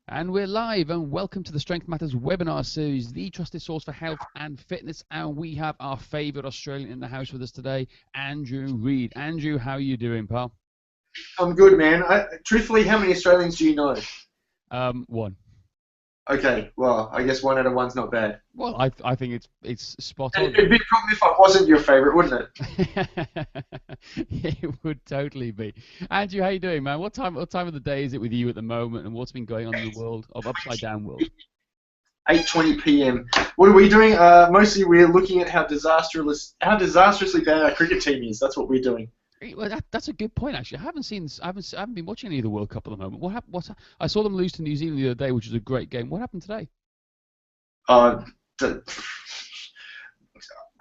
And we're live, and welcome to the Strength Matters webinar series, the trusted source for health and fitness. And we have our favourite Australian in the house with us today, Andrew Reid. Andrew, how are you doing, pal? I'm good, man. Truthfully, how many Australians do you know? One. Okay, well, I guess 1 out of 1's not bad. Well, I think it's spot And on. it'd be a problem if I wasn't your favourite, wouldn't it? It would totally be. Andrew, how you doing, man? What time of the day is it with you at the moment, and what's been going on in the world of Upside Down World? 8:20 p.m. What are we doing? Mostly we're looking at how disastrously bad our cricket team is. That's what we're doing. Well, that's a good point, actually. I haven't been watching any of the World Cup at the moment. What happened? I saw them lose to New Zealand the other day, which was a great game. What happened today? Uh, the,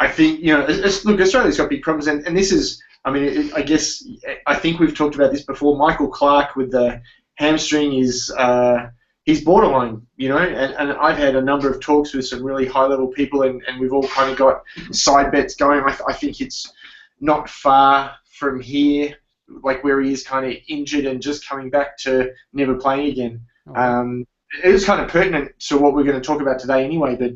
I think, look, Australia's got big problems, and this is, I think we've talked about this before. Michael Clarke with the hamstring is, he's borderline, and I've had a number of talks with some really high-level people, and we've all kind of got side bets going. I think it's not far from here, like where he is kind of injured and just coming back to never playing again. Oh. It is kind of pertinent to what we're going to talk about today anyway, but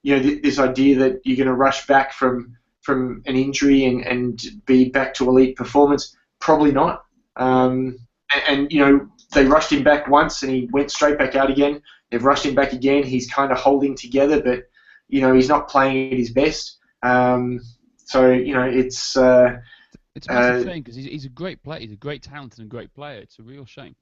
this idea that you're going to rush back from an injury and be back to elite performance, probably not. They rushed him back once and he went straight back out again. They've rushed him back again. He's kind of holding together, but he's not playing at his best. It's a massive shame because he's a great player. He's a great talented and great player. It's a real shame.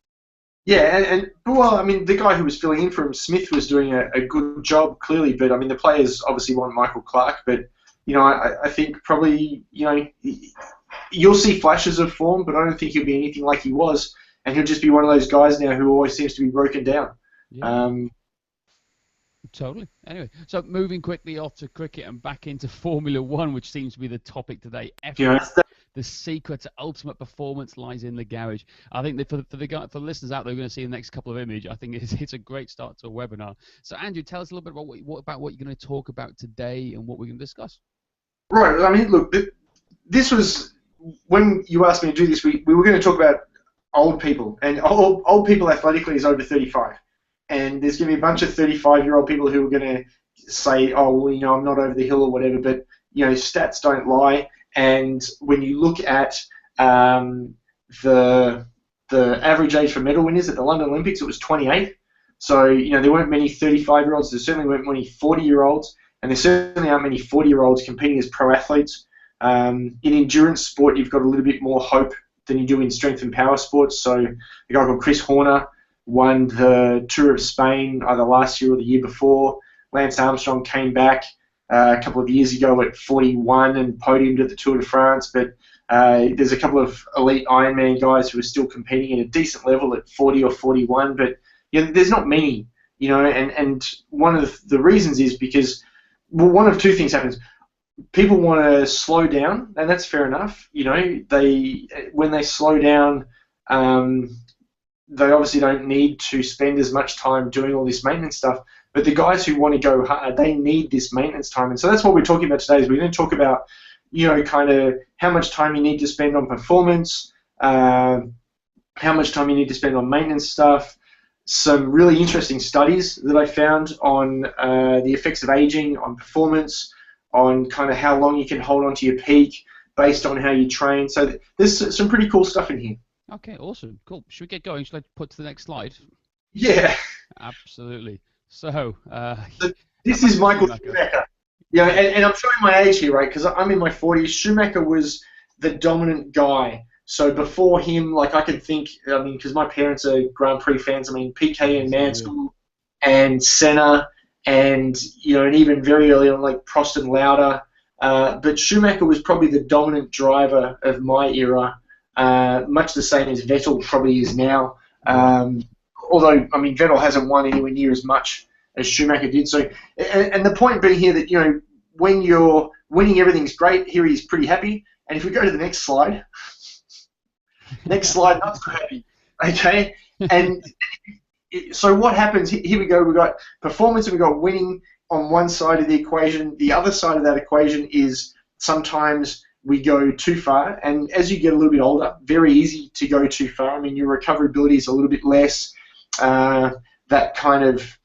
Yeah, the guy who was filling in for him, Smith, was doing a good job, clearly, but, the players obviously want Michael Clarke, but, I think probably, you'll see flashes of form, but I don't think he'll be anything like he was, and he'll just be one of those guys now who always seems to be broken down. Yeah. Totally. Anyway, so moving quickly off to cricket and back into Formula One, which seems to be the topic today. The secret to ultimate performance lies in the garage. I think that for the listeners out there who are going to see the next couple of images, I think it's a great start to a webinar. So, Andrew, tell us a little bit about what you're going to talk about today and what we're going to discuss. Right. Look, this was when you asked me to do this. We were going to talk about old people, and old people athletically is over 35. And there's going to be a bunch of 35-year-old people who are going to say, oh, well, I'm not over the hill or whatever, but, stats don't lie. And when you look at the average age for medal winners at the London Olympics, it was 28. So, there weren't many 35-year-olds. There certainly weren't many 40-year-olds. And there certainly aren't many 40-year-olds competing as pro athletes. In endurance sport, you've got a little bit more hope than you do in strength and power sports. So a guy called Chris Horner won the Tour of Spain either last year or the year before. Lance Armstrong came back a couple of years ago at 41 and podiumed at the Tour de France, but there's a couple of elite Ironman guys who are still competing at a decent level at 40 or 41, but there's not many, and one of the reasons is because, well, one of two things happens. People want to slow down, and that's fair enough. When they slow down, they obviously don't need to spend as much time doing all this maintenance stuff. But the guys who want to go hard, they need this maintenance time. And so that's what we're talking about today. Is we're going to talk about, kind of how much time you need to spend on performance, how much time you need to spend on maintenance stuff, some really interesting studies that I found on the effects of aging on performance, on kind of how long you can hold on to your peak based on how you train. So there's some pretty cool stuff in here. Okay, awesome, cool. Should we get going? Should I put to the next slide? Yeah. Absolutely. So this is Michael Schumacher. Yeah, and I'm showing my age here, right? Because I'm in my 40s. Schumacher was the dominant guy. So before him, like I can think, because my parents are Grand Prix fans. PK and Mansell and Senna, and and even very early on, like Prost and Lauda. But Schumacher was probably the dominant driver of my era. Much the same as Vettel probably is now. Although, Vettel hasn't won anywhere near as much as Schumacher did. So, and the point being here that, when you're winning, everything's great. Here he's pretty happy. And if we go to the next slide, not so happy. Okay? And so what happens, here we go, we've got performance and we've got winning on one side of the equation. The other side of that equation is sometimes we go too far, and as you get a little bit older, very easy to go too far. Your recoverability is a little bit less. that kind of,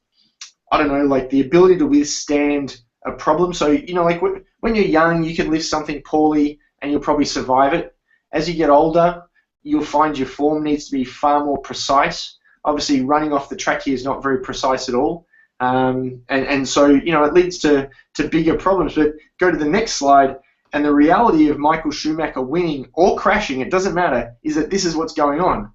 I don't know, like the ability to withstand a problem. So, like when you're young, you can lift something poorly and you'll probably survive it. As you get older, you'll find your form needs to be far more precise. Obviously, running off the track here is not very precise at all. And so, it leads to bigger problems. But go to the next slide, and the reality of Michael Schumacher winning or crashing, it doesn't matter, is that this is what's going on.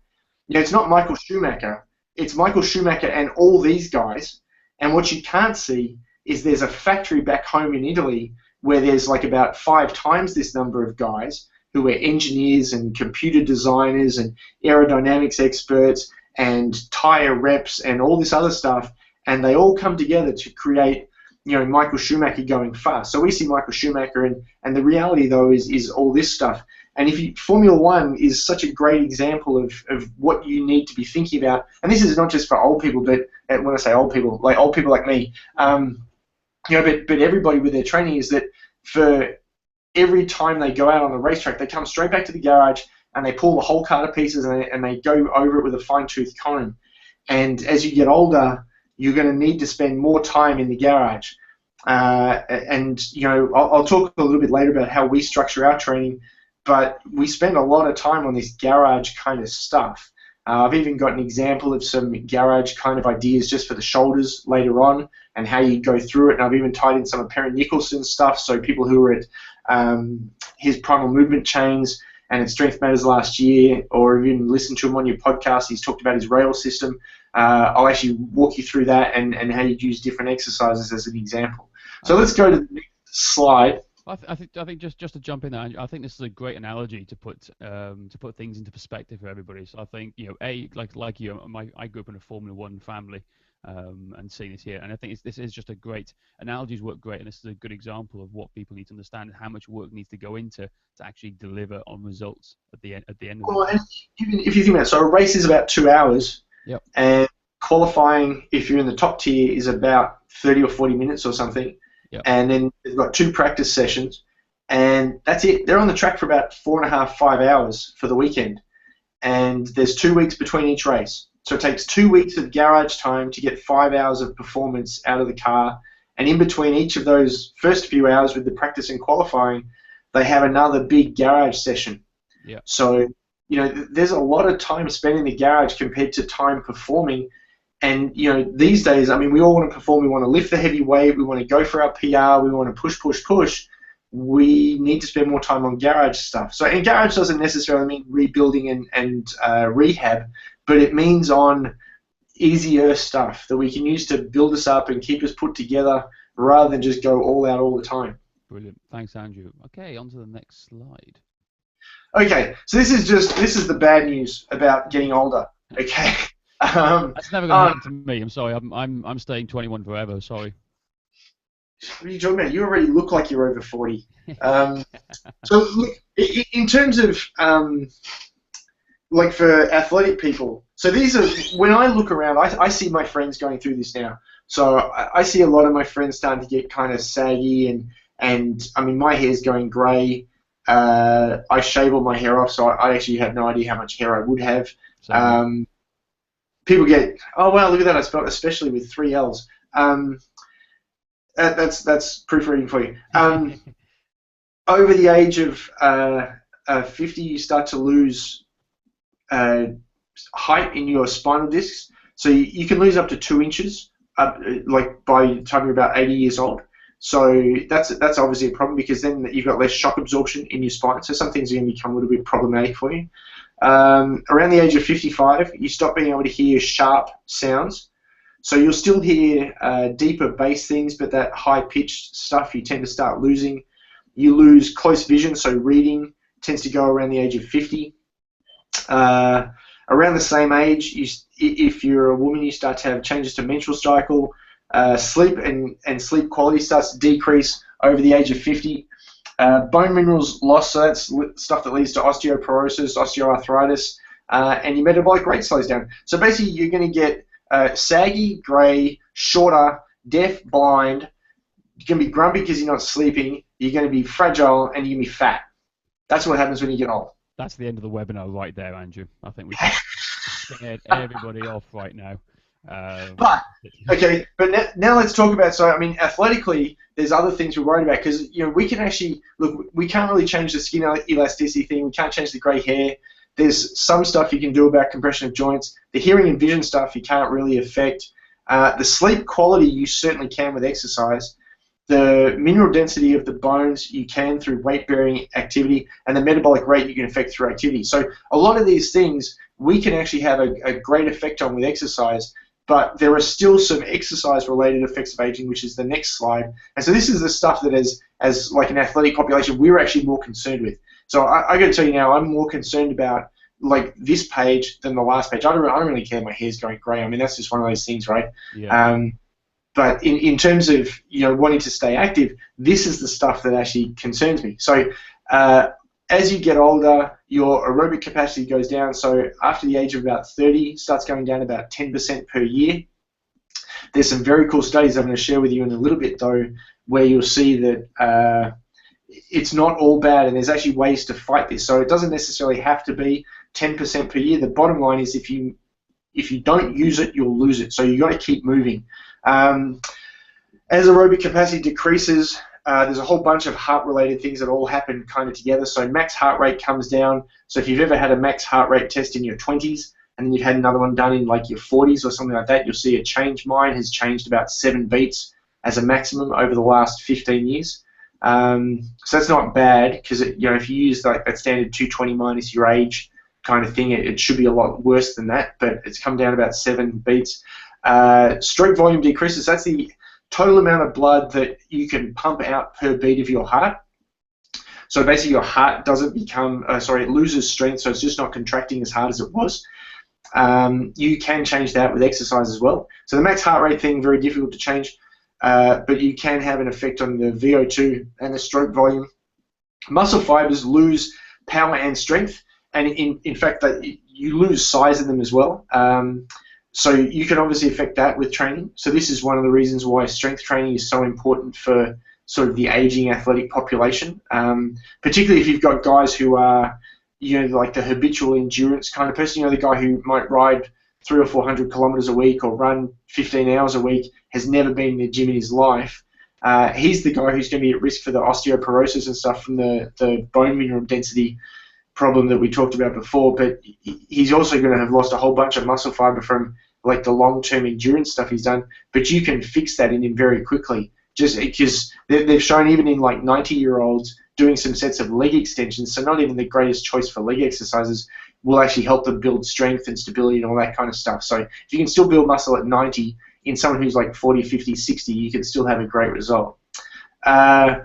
It's not Michael Schumacher. It's Michael Schumacher and all these guys. And what you can't see is there's a factory back home in Italy where there's like about 5 times this number of guys who are engineers and computer designers and aerodynamics experts and tire reps and all this other stuff, and they all come together to create, Michael Schumacher going fast. So we see Michael Schumacher, and the reality though is all this stuff. And Formula One is such a great example of what you need to be thinking about. And this is not just for old people, but when I say old people like me, but everybody with their training, is that for every time they go out on the racetrack, they come straight back to the garage and they pull the whole car to pieces and they go over it with a fine-tooth comb. And as you get older, you're going to need to spend more time in the garage. I'll talk a little bit later about how we structure our training, but we spend a lot of time on this garage kind of stuff. I've even got an example of some garage kind of ideas just for the shoulders later on and how you go through it. And I've even tied in some of Perry Nicholson's stuff, so people who are at his Primal Movement Chains and at Strength Matters last year, or even listen to him on your podcast, he's talked about his rail system. I'll actually walk you through that and how you use different exercises as an example. So let's go to the next slide. I think just to jump in there, I think this is a great analogy to put things into perspective for everybody. So I think like you, I grew up in a Formula One family, and seeing this here, and I think this is just a great analogies work great, and this is a good example of what people need to understand and how much work needs to go into to actually deliver on results at the end of it. Even if you think about it, so a race is about 2 hours, yep, and qualifying, if you're in the top tier, is about 30 or 40 minutes or something. Yep. And then they've got 2 practice sessions, and that's it. They're on the track for about 4.5, 5 hours for the weekend, and there's 2 weeks between each race. So it takes 2 weeks of garage time to get 5 hours of performance out of the car, and in between each of those first few hours with the practice and qualifying, they have another big garage session. Yep. So there's a lot of time spent in the garage compared to time performing. And, these days, I mean, we all want to perform. We want to lift the heavy weight. We want to go for our PR. We want to push, push, push. We need to spend more time on garage stuff. So, and garage doesn't necessarily mean rebuilding and rehab, but it means on easier stuff that we can use to build us up and keep us put together rather than just go all out all the time. Brilliant. Thanks, Andrew. Okay, on to the next slide. Okay, so this is the bad news about getting older. Okay. That's never going to happen to me. I'm sorry. I'm staying 21 forever. Sorry. What are you talking about? You already look like you're over 40. So look, in terms of like for athletic people, so these are, when I look around, I see my friends going through this now. So I see a lot of my friends starting to get kind of saggy and I mean my hair's going grey. I shave all my hair off, so I actually have no idea how much hair I would have. People get, oh wow, look at that! I spelled especially with 3 L's. That's proofreading for you. Over the age of 50, you start to lose height in your spinal discs. So you can lose up to 2 inches, like by the time you're about 80 years old. So that's obviously a problem because then you've got less shock absorption in your spine. So some things are going to become a little bit problematic for you. Around the age of 55, you stop being able to hear sharp sounds. So you'll still hear deeper bass things, but that high-pitched stuff you tend to start losing. You lose close vision, so reading tends to go around the age of 50. Around the same age, if you're a woman, you start to have changes to menstrual cycle. Sleep and sleep quality starts to decrease over the age of 50. Bone minerals loss, so that's stuff that leads to osteoporosis, osteoarthritis, and your metabolic rate slows down. So basically, you're going to get saggy, grey, shorter, deaf, blind. You're going to be grumpy because you're not sleeping. You're going to be fragile, and you're going to be fat. That's what happens when you get old. That's the end of the webinar right there, Andrew. I think we scared everybody off right now. But okay, but now let's talk about. So I mean, athletically, there's other things we're worried about because we can actually look. We can't really change the skin elasticity thing. We can't change the grey hair. There's some stuff you can do about compression of joints. The hearing and vision stuff you can't really affect. The sleep quality you certainly can with exercise. The mineral density of the bones you can through weight-bearing activity, and the metabolic rate you can affect through activity. So a lot of these things we can actually have a great effect on with exercise, but there are still some exercise-related effects of aging, which is the next slide. And so this is the stuff that as like an athletic population, we're actually more concerned with. So I got to tell you now, I'm more concerned about like this page than the last page. I don't really care if my hair's going grey. I mean, that's just one of those things, right? Yeah. But in terms of wanting to stay active, this is the stuff that actually concerns me. So as you get older, your aerobic capacity goes down. So after the age of about 30, it starts going down about 10% per year. There's some very cool studies I'm going to share with you in a little bit, though, where you'll see that it's not all bad, and there's actually ways to fight this. So it doesn't necessarily have to be 10% per year. The bottom line is if you don't use it, you'll lose it. So you've got to keep moving. As aerobic capacity decreases, there's a whole bunch of heart-related things that all happen kind of together. So max heart rate comes down. So if you've ever had a max heart rate test in your 20s and then you've had another one done in like your 40s or something like that, you'll see a change. Mine has changed about 7 beats as a maximum over the last 15 years. So that's not bad because if you use like that standard 220 minus your age kind of thing, it should be a lot worse than that, but it's come down about 7 beats. Stroke volume decreases. That's the total amount of blood that you can pump out per beat of your heart. So basically your heart doesn't become, it loses strength, so it's just not contracting as hard as it was. You can change that with exercise as well. So the max heart rate thing, very difficult to change, but you can have an effect on the VO2 and the stroke volume. Muscle fibers lose power and strength, and in fact, you lose size in them as well. So you can obviously affect that with training. So this is one of the reasons why strength training is so important for sort of the aging athletic population, particularly if you've got guys who are, like the habitual endurance kind of person, the guy who might ride 300 or 400 kilometers a week or run 15 hours a week, has never been in the gym in his life. He's the guy who's going to be at risk for the osteoporosis and stuff from the bone mineral density problem that we talked about before, but he's also going to have lost a whole bunch of muscle fiber from like the long-term endurance stuff he's done, but you can fix that in him very quickly, just because they've shown even in like 90-year-olds doing some sets of leg extensions, so not even the greatest choice for leg exercises, will actually help them build strength and stability and all that kind of stuff. So if you can still build muscle at 90 in someone who's like 40, 50, 60, you can still have a great result. Aerobic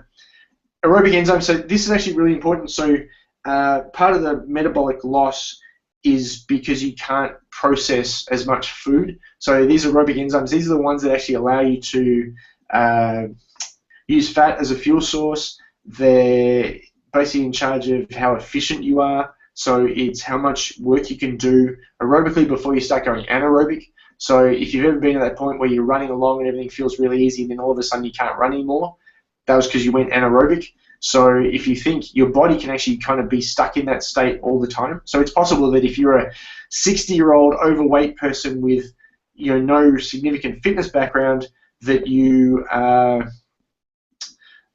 enzymes, so this is actually really important. So part of the metabolic loss is because you can't process as much food. So these aerobic enzymes, these are the ones that actually allow you to use fat as a fuel source. They're basically in charge of how efficient you are. So it's how much work you can do aerobically before you start going anaerobic. So if you've ever been at that point where you're running along and everything feels really easy and then all of a sudden you can't run anymore, that was because you went anaerobic. So if you think your body can actually kind of be stuck in that state all the time. So it's possible that if you're a 60-year-old overweight person with no significant fitness background, that you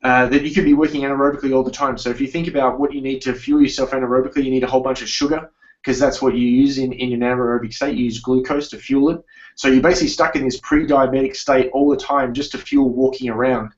could be working anaerobically all the time. So if you think about what you need to fuel yourself anaerobically, you need a whole bunch of sugar because that's what you use in an anaerobic state. You use glucose to fuel it. So you're basically stuck in this pre-diabetic state all the time just to fuel walking around.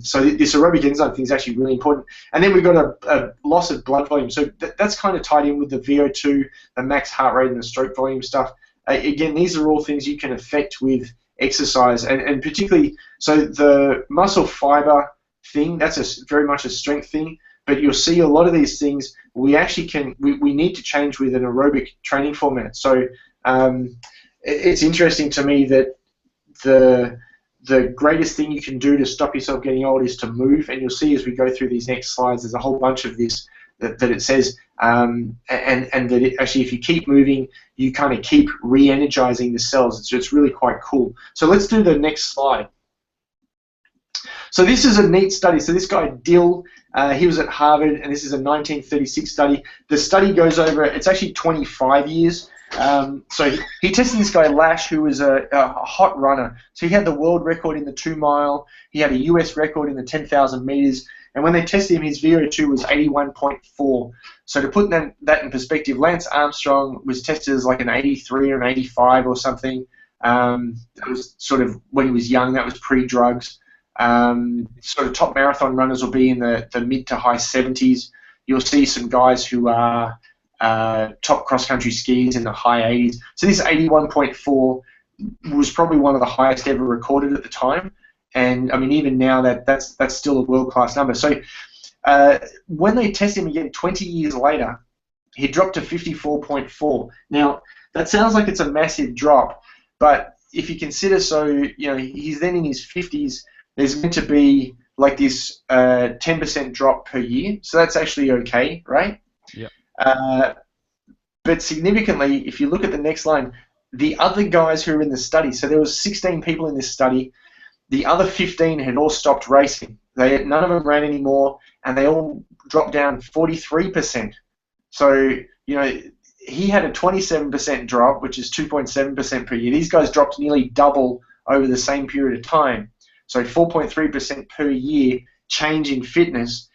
So this aerobic enzyme thing is actually really important. And then we've got a loss of blood volume. So that's kind of tied in with the VO2, the max heart rate, and the stroke volume stuff. Again, these are all things you can affect with exercise. And particularly, so the muscle fiber thing, that's very much a strength thing. But you'll see a lot of these things we actually we need to change with an aerobic training format. So it's interesting to me that the greatest thing you can do to stop yourself getting old is to move, and you'll see as we go through these next slides, there's a whole bunch of this that it says, and that actually if you keep moving, you kind of keep re-energizing the cells. It's really quite cool. So let's do the next slide. So this is a neat study. So this guy, Dill, he was at Harvard, and this is a 1936 study. The study goes over, it's actually 25 years. So he tested this guy Lash, who was a hot runner. So he had the world record in the 2 mile. He had a US record in the 10,000 meters. And when they tested him, his VO2 was 81.4. So to put that in perspective, Lance Armstrong was tested as like an 83 or an 85 or something. That was sort of when he was young. That was pre-drugs. Sort of top marathon runners will be in the mid to high 70s. You'll see some guys who are top cross-country skiers in the high 80s. So this 81.4 was probably one of the highest ever recorded at the time. And I mean, even now that's still a world-class number. So when they tested him again 20 years later, he dropped to 54.4. Now that sounds like it's a massive drop, but if you consider, so he's then in his 50s. There's meant to be like this 10% drop per year, so that's actually okay, right? Yeah. But significantly, if you look at the next line, the other guys who are in the study, so there was 16 people in this study. The other 15 had all stopped racing. None of them ran anymore, and they all dropped down 43%. So, he had a 27% drop, which is 2.7% per year. These guys dropped nearly double over the same period of time. So 4.3% per year change in fitness.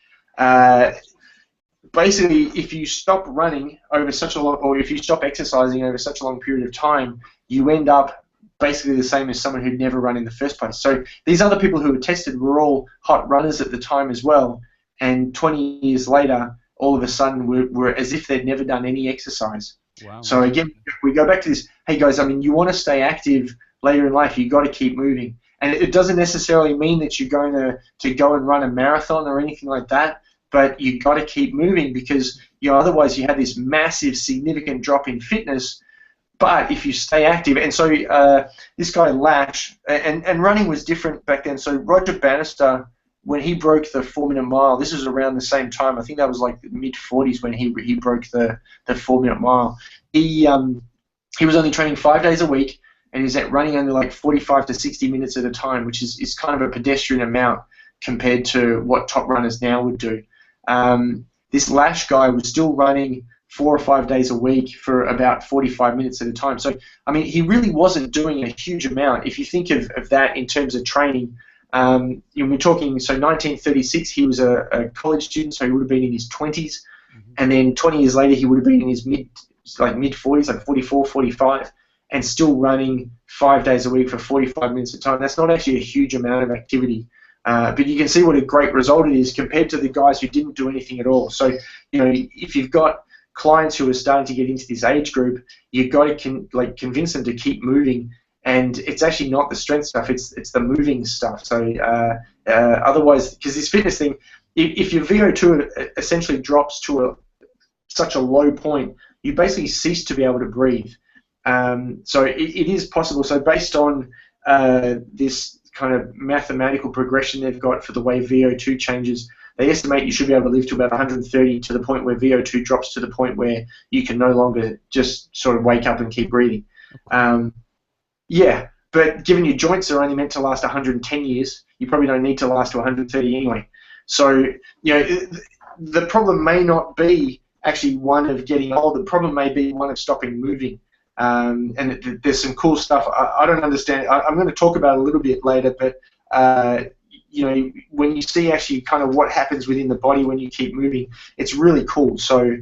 Basically, if you stop running over such a long, or if you stop exercising over such a long period of time, you end up basically the same as someone who'd never run in the first place. So these other people who were tested were all hot runners at the time as well, and 20 years later, all of a sudden were as if they'd never done any exercise. Wow. So again, we go back to this, hey guys, I mean, you want to stay active later in life, you've got to keep moving. And it doesn't necessarily mean that you're going to go and run a marathon or anything like that, but you've got to keep moving because otherwise you have this massive, significant drop in fitness. But if you stay active, and so this guy Lash, and running was different back then. So Roger Bannister, when he broke the 4-minute mile, this was around the same time. I think that was like the mid-40s when he broke the 4-minute mile. He was only training 5 days a week, and he's running only like 45 to 60 minutes at a time, which is kind of a pedestrian amount compared to what top runners now would do. This Lash guy was still running 4 or 5 days a week for about 45 minutes at a time. So, I mean, he really wasn't doing a huge amount. If you think of that in terms of training, we're talking, so 1936, he was a college student, so he would have been in his 20s. And then 20 years later, he would have been in his mid-40s, like 44, 45, and still running 5 days a week for 45 minutes at a time. That's not actually a huge amount of activity. But you can see what a great result it is compared to the guys who didn't do anything at all. So, if you've got clients who are starting to get into this age group, you've got to convince them to keep moving. And it's actually not the strength stuff; it's the moving stuff. So otherwise, because this fitness thing, if your VO2 essentially drops to such a low point, you basically cease to be able to breathe. So it is possible. So based on this kind of mathematical progression they've got for the way VO2 changes, they estimate you should be able to live to about 130 to the point where VO2 drops to the point where you can no longer just sort of wake up and keep breathing. Yeah, but given your joints are only meant to last 110 years, you probably don't need to last to 130 anyway. So, the problem may not be actually one of getting old. The problem may be one of stopping moving. And there's some cool stuff. I don't understand. I'm going to talk about it a little bit later, but when you see actually kind of what happens within the body when you keep moving, it's really cool. So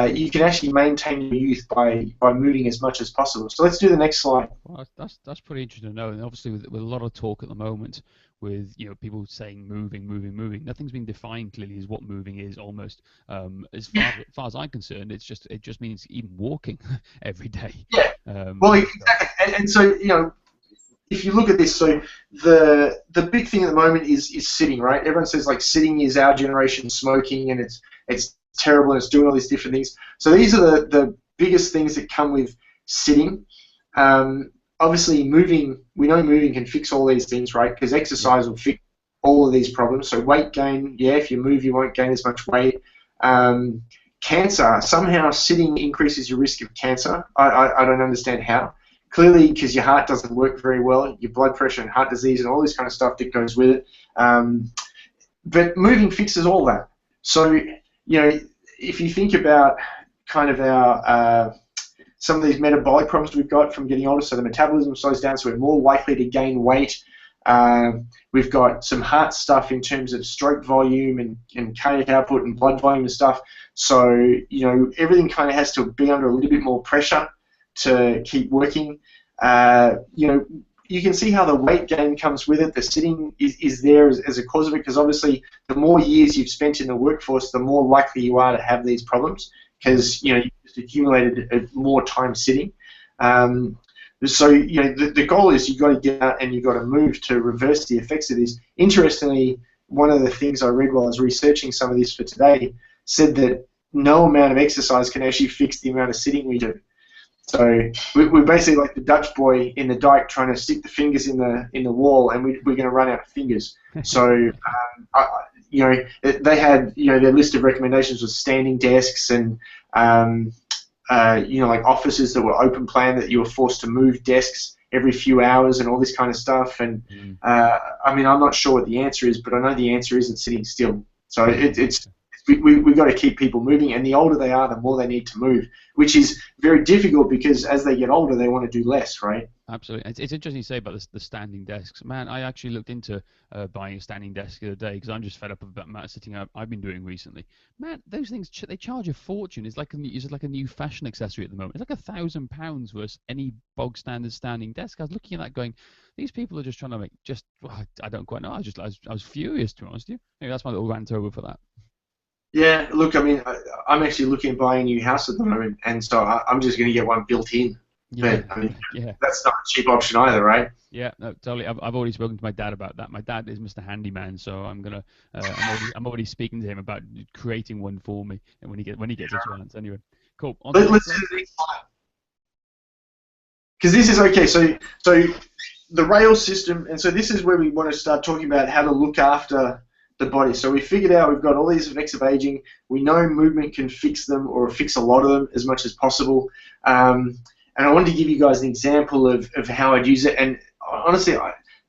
you can actually maintain your youth by moving as much as possible. So let's do the next slide. Well, that's pretty interesting to know. And obviously, with a lot of talk at the moment, with people saying moving, nothing's been defined clearly as what moving is. Almost as far as I'm concerned, it just means even walking every day. Yeah. Well, exactly. And so if you look at this, so the big thing at the moment is sitting, right? Everyone says like sitting is our generation smoking, and it's terrible, and it's doing all these different things. So these are the biggest things that come with sitting. Obviously, moving, we know moving can fix all these things, right? Because exercise will fix all of these problems. So weight gain, yeah, if you move, you won't gain as much weight. Cancer, somehow sitting increases your risk of cancer. I don't understand how. Clearly, because your heart doesn't work very well, your blood pressure and heart disease and all this kind of stuff that goes with it. But moving fixes all that. So, if you think about kind of our some of these metabolic problems we've got from getting older, so the metabolism slows down, so we're more likely to gain weight. We've got some heart stuff in terms of stroke volume and cardiac output and blood volume and stuff. So, you know, everything kind of has to be under a little bit more pressure to keep working. You know, you can see how the weight gain comes with it. The sitting is there as a cause of it, because obviously the more years you've spent in the workforce, the more likely you are to have these problems, because, you know, you've just accumulated more time sitting. So, you know, the goal is you've got to get out and you've got to move to reverse the effects of this. Interestingly, one of the things I read while I was researching some of this for today said that no amount of exercise can actually fix the amount of sitting we do. So we're basically like the Dutch boy in the dike trying to stick the fingers in the wall, and we're going to run out of fingers. So, you know, they had, you know, their list of recommendations was standing desks and you know, like offices that were open plan, that you were forced to move desks every few hours and all this kind of stuff. And I mean, I'm not sure what the answer is, but I know the answer isn't sitting still. So we've got to keep people moving, and the older they are, the more they need to move, which is very difficult because as they get older, they want to do less, right? Absolutely. It's interesting you say about the standing desks. Man, I actually looked into buying a standing desk the other day because I'm just fed up with that amount of sitting I've been doing recently. Man, those things, they charge a fortune. It's like a new fashion accessory at the moment. It's like £1,000 versus any bog standard standing desk. I was looking at that going, these people are just trying to make well, I don't quite know. I was furious, to be honest with you. Maybe that's my little rant over for that. Yeah, look, I mean, I'm actually looking at buying a new house at the moment, and so I'm just going to get one built in. Yeah, but, I mean, that's not a cheap option either, right? Yeah, no, totally. I've already spoken to my dad about that. My dad is Mr. Handyman, so I'm already speaking to him about creating one for me, and when he gets a chance. Anyway, cool. Let's do the next slide. Because this is okay. So the rail system, and so this is where we want to start talking about how to look after the body. So we figured out we've got all these effects of aging. We know movement can fix them, or fix a lot of them as much as possible. And I wanted to give you guys an example of how I'd use it. And honestly,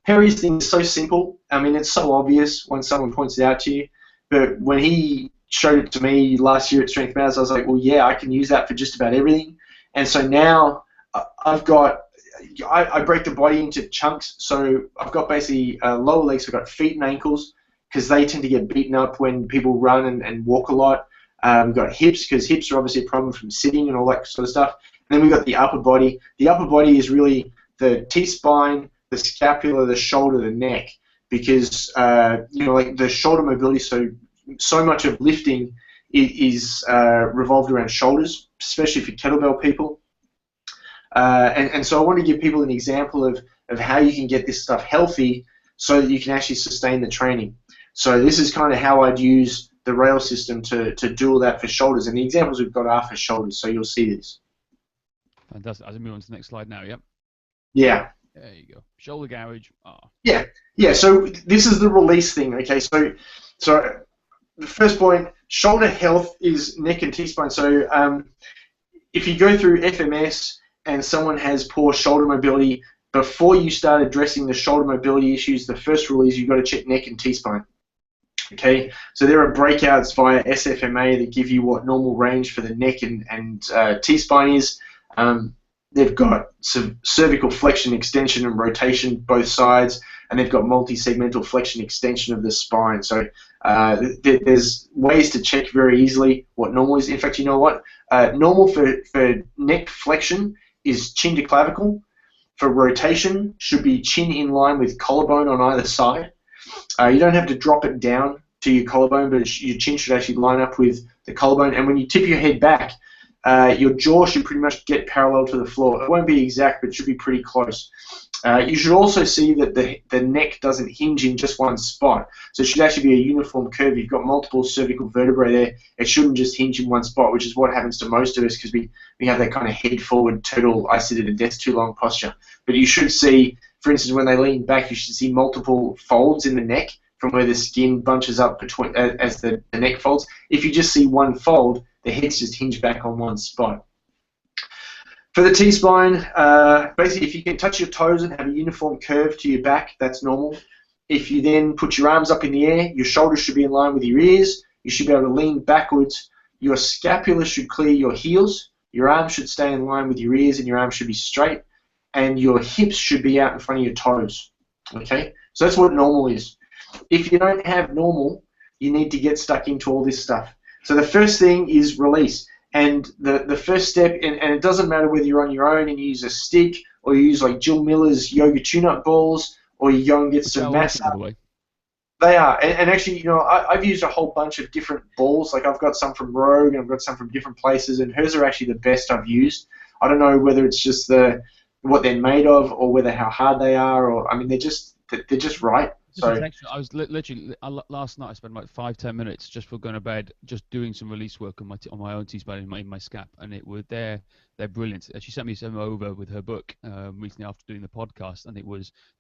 Perry's thing is so simple. I mean, it's so obvious when someone points it out to you. But when he showed it to me last year at Strength Matters, I was like, well, yeah, I can use that for just about everything. And so now I break the body into chunks. So I've got basically lower legs. I've got feet and ankles, because they tend to get beaten up when people run and walk a lot. We've got hips, because hips are obviously a problem from sitting and all that sort of stuff. And then we've got the upper body. The upper body is really the T-spine, the scapula, the shoulder, the neck, because you know, like the shoulder mobility. So much of lifting is revolved around shoulders, especially for kettlebell people. And so I want to give people an example of how you can get this stuff healthy, so that you can actually sustain the training. So this is kind of how I'd use the rail system to do all that for shoulders. And the examples we've got are for shoulders, so you'll see this. Fantastic. As I move on to the next slide now, yep. Yeah. There you go. Shoulder garage. Oh. Yeah. So this is the release thing. Okay. So the first point, shoulder health is neck and T-spine. So if you go through FMS and someone has poor shoulder mobility, before you start addressing the shoulder mobility issues, the first rule is you've got to check neck and T-spine. Okay, so there are breakouts via SFMA that give you what normal range for the neck and T-spine is. They've got cervical flexion, extension, and rotation both sides, and they've got multi-segmental flexion, extension of the spine. So there's ways to check very easily what normal is. In fact, you know what? Normal for neck flexion is chin to clavicle. For rotation, should be chin in line with collarbone on either side. You don't have to drop it down to your collarbone, but your chin should actually line up with the collarbone. And when you tip your head back, your jaw should pretty much get parallel to the floor. It won't be exact, but it should be pretty close. You should also see that the neck doesn't hinge in just one spot. So it should actually be a uniform curve. You've got multiple cervical vertebrae there. It shouldn't just hinge in one spot, which is what happens to most of us because we have that kind of head forward, turtle, I sit at a desk too long posture. But you should see, for instance, when they lean back, you should see multiple folds in the neck from where the skin bunches up between as the neck folds. If you just see one fold, the head's just hinged back on one spot. For the T-spine, basically if you can touch your toes and have a uniform curve to your back, that's normal. If you then put your arms up in the air, your shoulders should be in line with your ears. You should be able to lean backwards. Your scapula should clear your heels. your arms should stay in line with your ears and your arms should be straight, and your hips should be out in front of your toes. Okay? So that's what normal is. If you don't have normal, you need to get stuck into all this stuff. So the first thing is release. And the first step, and it doesn't matter whether you're on your own and you use a stick, or you use like Jill Miller's yoga tune-up balls, or you go and get some massage. They are. And actually, you know, I've used a whole bunch of different balls. Like I've got some from Rogue, and I've got some from different places, and hers are actually the best I've used. I don't know whether it's just what they're made of, or whether how hard they are, or I mean, they're just right. So I was literally last night. I spent like 5-10 minutes just before going to bed, just doing some release work on my own T-spine in my scap, and they're brilliant. She sent me some over with her book recently after doing the podcast, and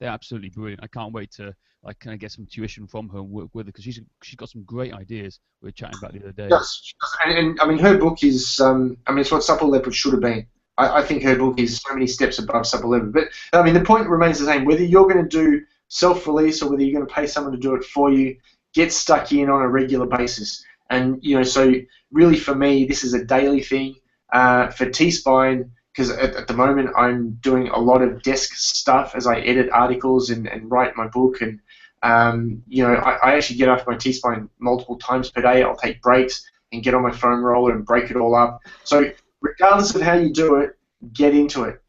they're absolutely brilliant. I can't wait to like kind of get some tuition from her and work with her, because she's got some great ideas we were chatting about the other day. Yes, and I mean her book is I mean it's what Supple Leopard should have been. I think her book is so many steps above Supple Leopard. But I mean the point remains the same. Whether you're going to do self-release or whether you're going to pay someone to do it for you, get stuck in on a regular basis. And you know, so really for me, this is a daily thing. For T-spine, because at the moment I'm doing a lot of desk stuff as I edit articles and write my book, and you know, I actually get after my T-spine multiple times per day. I'll take breaks and get on my foam roller and break it all up. So regardless of how you do it, get into it.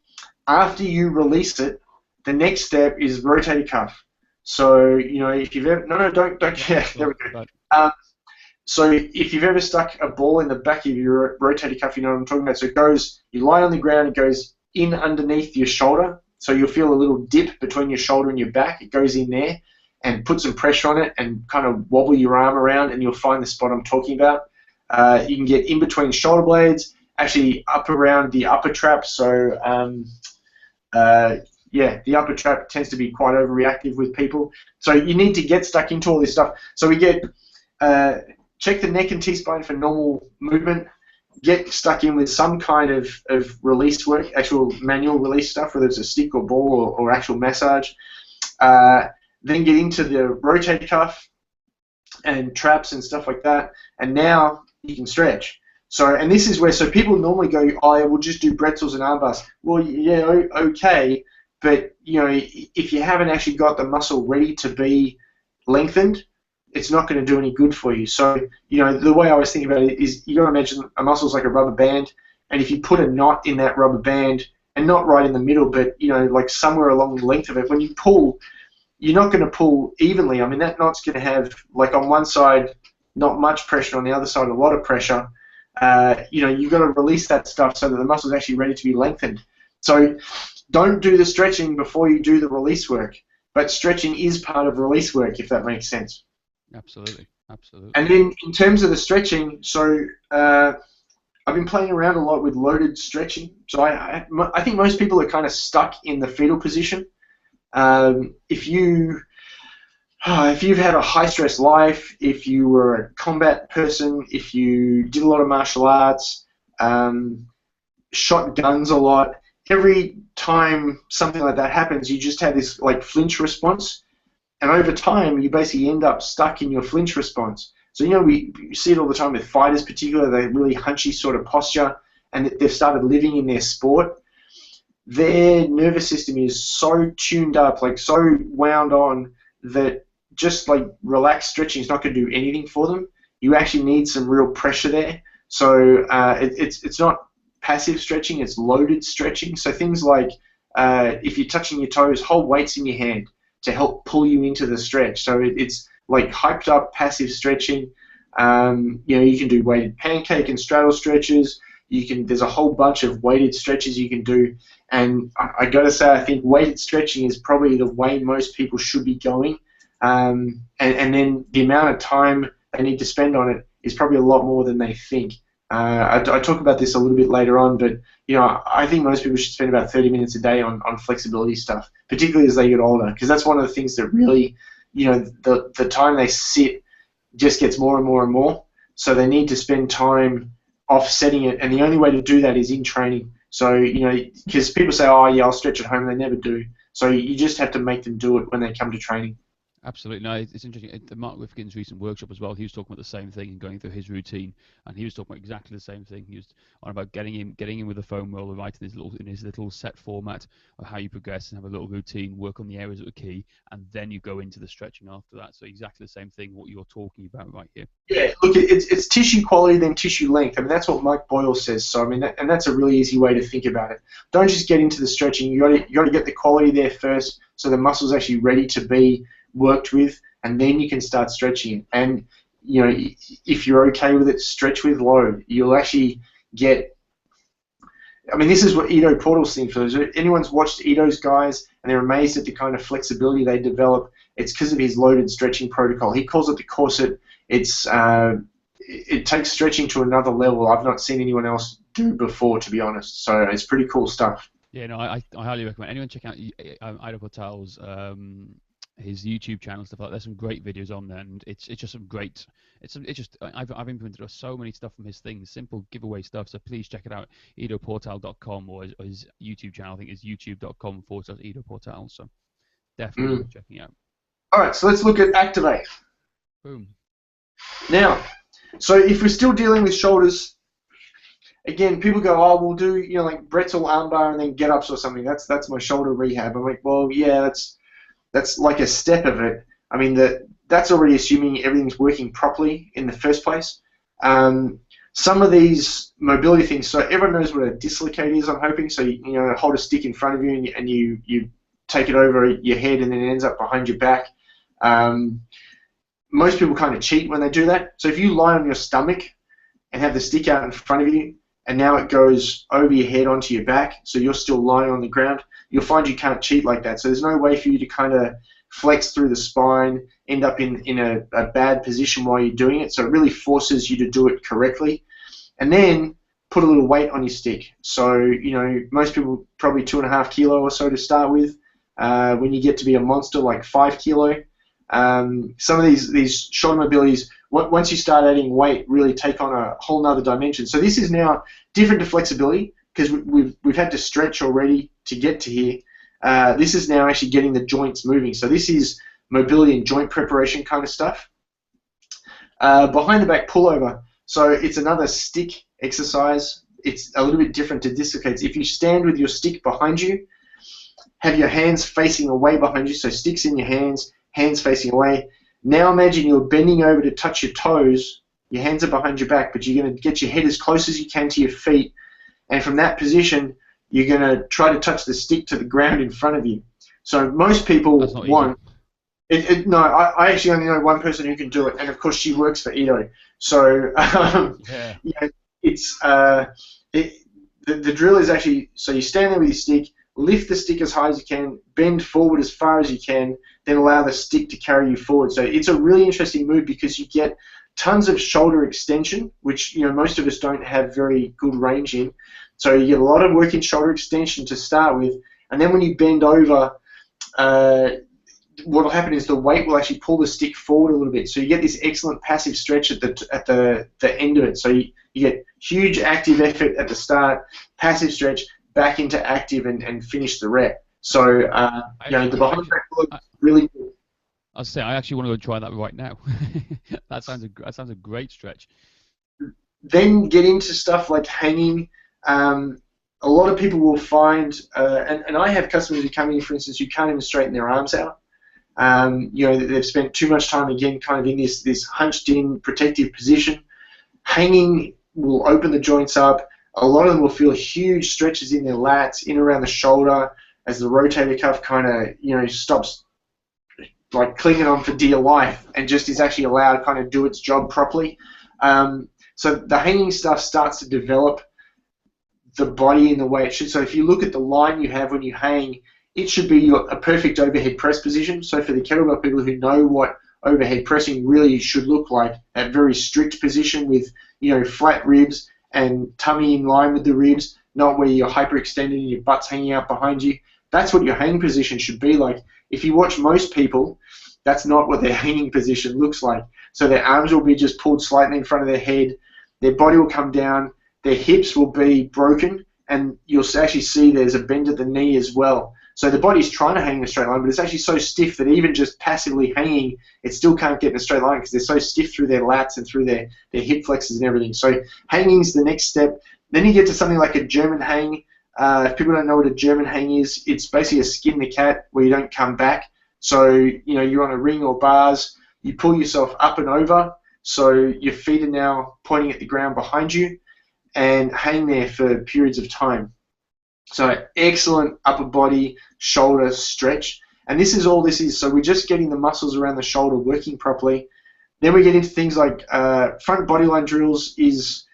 After you release it, the next step is rotator cuff. So, you know, if you've ever... No, don't... Yeah, there we go. So if you've ever stuck a ball in the back of your rotator cuff, you know what I'm talking about. So it goes... You lie on the ground, it goes in underneath your shoulder. So you'll feel a little dip between your shoulder and your back. It goes in there and put some pressure on it and kind of wobble your arm around, and you'll find the spot I'm talking about. You can get in between shoulder blades, actually up around the upper trap. So... yeah, the upper trap tends to be quite overreactive with people. So you need to get stuck into all this stuff. So we get, check the neck and T-spine for normal movement, get stuck in with some kind of release work, actual manual release stuff, whether it's a stick or ball or actual massage. Then get into the rotator cuff and traps and stuff like that. And now you can stretch. So, and this is where, so people normally go, oh, I will just do Bretzels and arm bars. Well, yeah, okay. But, you know, if you haven't actually got the muscle ready to be lengthened, it's not going to do any good for you. So, you know, the way I was thinking about it is you got to imagine a muscle's like a rubber band, and if you put a knot in that rubber band, and not right in the middle, but, you know, like somewhere along the length of it, when you pull, you're not going to pull evenly. I mean, that knot's going to have, like on one side, not much pressure, on the other side, a lot of pressure. You know, you've got to release that stuff so that the muscle's actually ready to be lengthened. So don't do the stretching before you do the release work, but stretching is part of release work, if that makes sense. Absolutely, absolutely. And then in terms of the stretching, so I've been playing around a lot with loaded stretching. So I think most people are kind of stuck in the fetal position. If you've had a high-stress life, if you were a combat person, if you did a lot of martial arts, shot guns a lot, every time something like that happens, you just have this like flinch response, and over time, you basically end up stuck in your flinch response. So, you know, we see it all the time with fighters, particularly, they really hunchy sort of posture, and they've started living in their sport. Their nervous system is so tuned up, like so wound on, that just like relaxed stretching is not going to do anything for them. You actually need some real pressure there. So it's not passive stretching, it's loaded stretching. So things like if you're touching your toes, hold weights in your hand to help pull you into the stretch. So it's like hyped up passive stretching. You know, you can do weighted pancake and straddle stretches. There's a whole bunch of weighted stretches you can do. And I got to say, I think weighted stretching is probably the way most people should be going. And then the amount of time they need to spend on it is probably a lot more than they think. I talk about this a little bit later on, but you know, I think most people should spend about 30 minutes a day on flexibility stuff, particularly as they get older, because that's one of the things that really, you know, the time they sit just gets more and more and more. So they need to spend time offsetting it, and the only way to do that is in training. So, you know, because people say, oh yeah, I'll stretch at home, they never do. So you just have to make them do it when they come to training. Absolutely. No, it's interesting. Mark Rifkin's recent workshop as well, he was talking about the same thing and going through his routine, and he was talking about exactly the same thing. He was on about getting in with the foam roller right in his little set format of how you progress and have a little routine, work on the areas that are key, and then you go into the stretching after that. So exactly the same thing, what you're talking about right here. Yeah, look, it's tissue quality then tissue length. I mean, that's what Mike Boyle says. So I mean, and that's a really easy way to think about it. Don't just get into the stretching. You got to get the quality there first, so the muscle's actually ready to be worked with, and then you can start stretching. And you know, if you're okay with it, stretch with load. You'll actually get. I mean, this is what Ido Portal's thing for. Anyone's watched Ido's guys and they're amazed at the kind of flexibility they develop. It's because of his loaded stretching protocol. He calls it the corset. It takes stretching to another level I've not seen anyone else do before, to be honest. So it's pretty cool stuff. Yeah, no, I highly recommend anyone check out Ido Portal's his YouTube channel and stuff like that. There's some great videos on there, and it's just some great. I've implemented so many stuff from his things, simple giveaway stuff. So please check it out, idoportal.com or his YouTube channel. I think it's youtube.com/Ido Portal. So definitely worth checking out. All right, so let's look at Activate. Boom. Now, so if we're still dealing with shoulders, again, people go, oh, we'll do, you know, like Bretzel armbar and then get-ups or something. That's my shoulder rehab. I'm like, well, yeah, that's like a step of it. I mean, that's already assuming everything's working properly in the first place. Some of these mobility things, so everyone knows what a dislocate is, I'm hoping. So, you know, hold a stick in front of you and you take it over your head and then it ends up behind your back. Most people kind of cheat when they do that. So if you lie on your stomach and have the stick out in front of you, and now it goes over your head onto your back, so you're still lying on the ground, you'll find you can't cheat like that. So there's no way for you to kind of flex through the spine, end up in a bad position while you're doing it. So it really forces you to do it correctly. And then put a little weight on your stick. So, you know, most people probably 2.5 kilo or so to start with. When you get to be a monster, like 5 kilo. Some of these shoulder mobilities, once you start adding weight, really take on a whole nother dimension. So this is now different to flexibility because we've had to stretch already to get to here. This is now actually getting the joints moving. So this is mobility and joint preparation kind of stuff. Behind the back pullover. So it's another stick exercise. It's a little bit different to dislocates. If you stand with your stick behind you, have your hands facing away behind you, so sticks in your hands, hands facing away. Now imagine you're bending over to touch your toes, your hands are behind your back, but you're going to get your head as close as you can to your feet, and from that position, you're going to try to touch the stick to the ground in front of you. So most people want... No, I actually only know one person who can do it, and of course she works for Ido. So yeah, it's the drill is actually, so you stand there with your stick, lift the stick as high as you can, bend forward as far as you can, then allow the stick to carry you forward. So it's a really interesting move because you get tons of shoulder extension, which, you know, most of us don't have very good range in. So you get a lot of work in shoulder extension to start with, and then when you bend over, what will happen is the weight will actually pull the stick forward a little bit. So you get this excellent passive stretch at the end of it. So you get huge active effort at the start, passive stretch, back into active and finish the rep. So you know, the behind back look really good. I was saying, I actually want to go and try that right now. that sounds a great stretch. Then get into stuff like hanging. A lot of people will find, and I have customers who come in, for instance, who can't even straighten their arms out. You know, they've spent too much time again kind of in this hunched in protective position. Hanging will open the joints up. A lot of them will feel huge stretches in their lats, in around the shoulder, as the rotator cuff kind of, you know, stops like clinging on for dear life and just is actually allowed to kind of do its job properly. So the hanging stuff starts to develop the body in the way it should. So if you look at the line you have when you hang, it should be a perfect overhead press position. So for the kettlebell people who know what overhead pressing really should look like, that very strict position with, you know, flat ribs and tummy in line with the ribs, not where you're hyperextended and your butt's hanging out behind you. That's what your hanging position should be like. If you watch most people, that's not what their hanging position looks like. So their arms will be just pulled slightly in front of their head, their body will come down, their hips will be broken, and you'll actually see there's a bend at the knee as well. So the body's trying to hang in a straight line, but it's actually so stiff that even just passively hanging, it still can't get in a straight line because they're so stiff through their lats and through their hip flexors and everything. So hanging's the next step. Then you get to something like a German hang. If people don't know what a German hang is, it's basically a skin the cat where you don't come back. So, you're on a ring or bars, you pull yourself up and over, so your feet are now pointing at the ground behind you, and hang there for periods of time. So excellent upper body, shoulder stretch. And this is all this is. So we're just getting the muscles around the shoulder working properly. Then we get into things like front bodyline drills is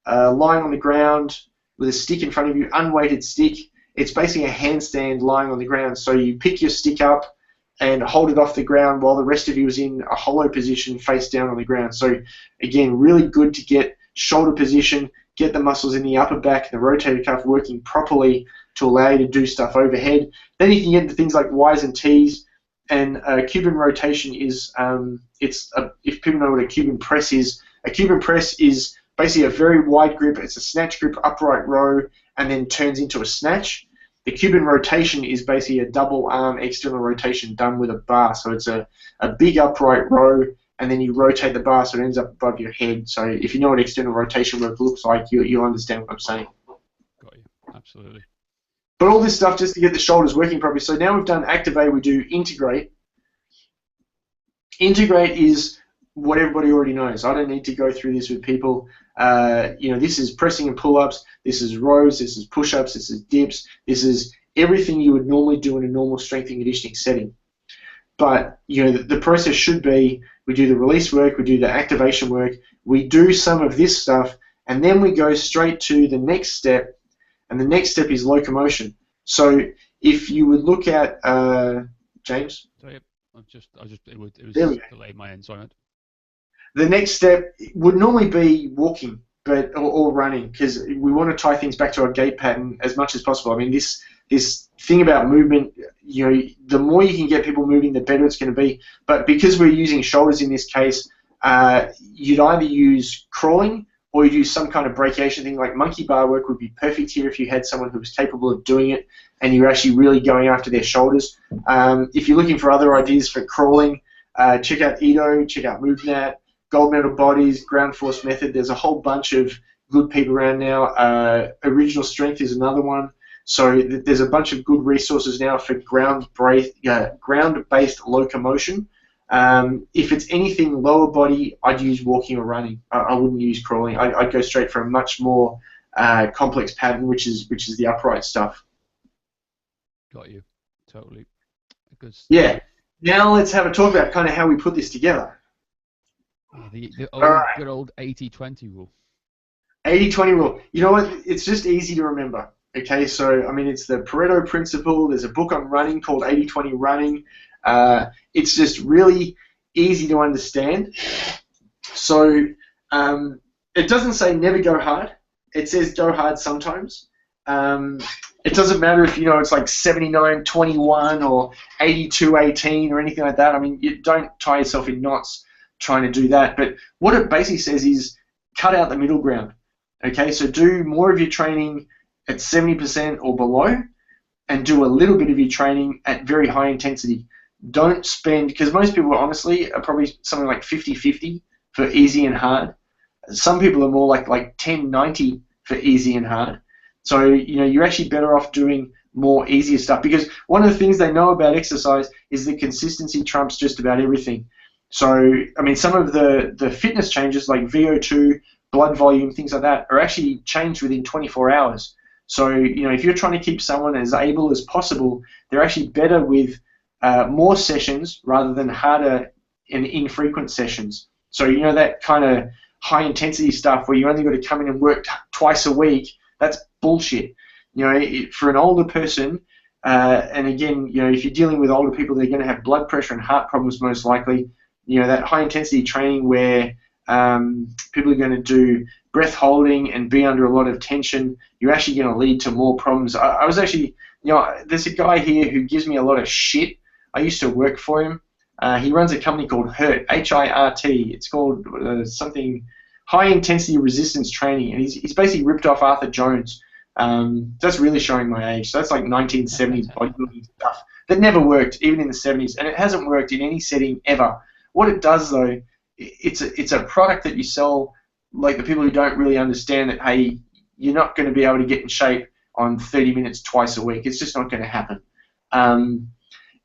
lying on the ground with a stick in front of you, unweighted stick. It's basically a handstand lying on the ground. So you pick your stick up and hold it off the ground while the rest of you is in a hollow position face down on the ground. So again, really good to get shoulder position, get the muscles in the upper back and the rotator cuff working properly to allow you to do stuff overhead. Then you can get into things like Ys and Ts, and Cuban rotation is, if people know what a Cuban press is basically a very wide grip. It's a snatch grip, upright row, and then turns into a snatch. The Cuban rotation is basically a double arm external rotation done with a bar. So it's a big upright row, and then you rotate the bar so it ends up above your head. So if you know what external rotation work looks like, you'll understand what I'm saying. Got you. Absolutely. But all this stuff just to get the shoulders working properly. So now we've done activate, we do integrate. Integrate is what everybody already knows. I don't need to go through this with people. This is pressing and pull-ups, this is rows, this is push-ups, this is dips, this is everything you would normally do in a normal strength and conditioning setting. But the process should be, we do the release work, we do the activation work, we do some of this stuff, and then we go straight to the next step, and the next step is locomotion. So if you would look at James. Sorry, it was delayed my end. Sorry, mate. The next step would normally be walking, or running, because we want to tie things back to our gait pattern as much as possible. I mean, this thing about movement, the more you can get people moving, the better it's going to be. But because we're using shoulders in this case, you'd either use crawling or you'd use some kind of brachiation thing, like monkey bar work would be perfect here if you had someone who was capable of doing it and you're actually really going after their shoulders. If you're looking for other ideas for crawling, check out Edo, check out MoveNat, Gold Medal Bodies, Ground Force Method. There's a whole bunch of good people around now. Original Strength is another one. So there's a bunch of good resources now for ground-based locomotion. If it's anything lower body, I'd use walking or running. I wouldn't use crawling. I'd go straight for a much more complex pattern, which is the upright stuff. Got you. Totally. Yeah. Now let's have a talk about kind of how we put this together. The good old 80-20 rule. 80-20 rule. You know what? It's just easy to remember. Okay, so I mean, it's the Pareto principle. There's a book on running called 80-20 Running. It's just really easy to understand. So it doesn't say never go hard. It says go hard sometimes. It doesn't matter if it's like 79-21 or 82-18 or anything like that. I mean, you don't tie yourself in knots trying to do that. But what it basically says is cut out the middle ground. Okay, so do more of your training at 70% or below and do a little bit of your training at very high intensity. Don't spend, because most people honestly are probably something like 50-50 for easy and hard. Some people are more like 10-90 for easy and hard. So, you're actually better off doing more easier stuff, because one of the things they know about exercise is that consistency trumps just about everything. So, I mean, some of the fitness changes like VO2, blood volume, things like that are actually changed within 24 hours. So, if you're trying to keep someone as able as possible, they're actually better with more sessions rather than harder and infrequent sessions. So, that kind of high intensity stuff where you only got to come in and work twice a week, that's bullshit. For an older person, and again, if you're dealing with older people, they're going to have blood pressure and heart problems most likely. That high intensity training where people are going to do breath holding and be under a lot of tension, you're actually going to lead to more problems. I was actually, there's a guy here who gives me a lot of shit. I used to work for him. He runs a company called HIRT, H-I-R-T. It's called something High Intensity Resistance Training, and he's basically ripped off Arthur Jones That's really showing my age. So that's like 1970s bodybuilding stuff that never worked, even in the 70s, and it hasn't worked in any setting ever. What it does, though, it's a product that you sell, like the people who don't really understand that, hey, you're not going to be able to get in shape on 30 minutes twice a week. It's just not going to happen.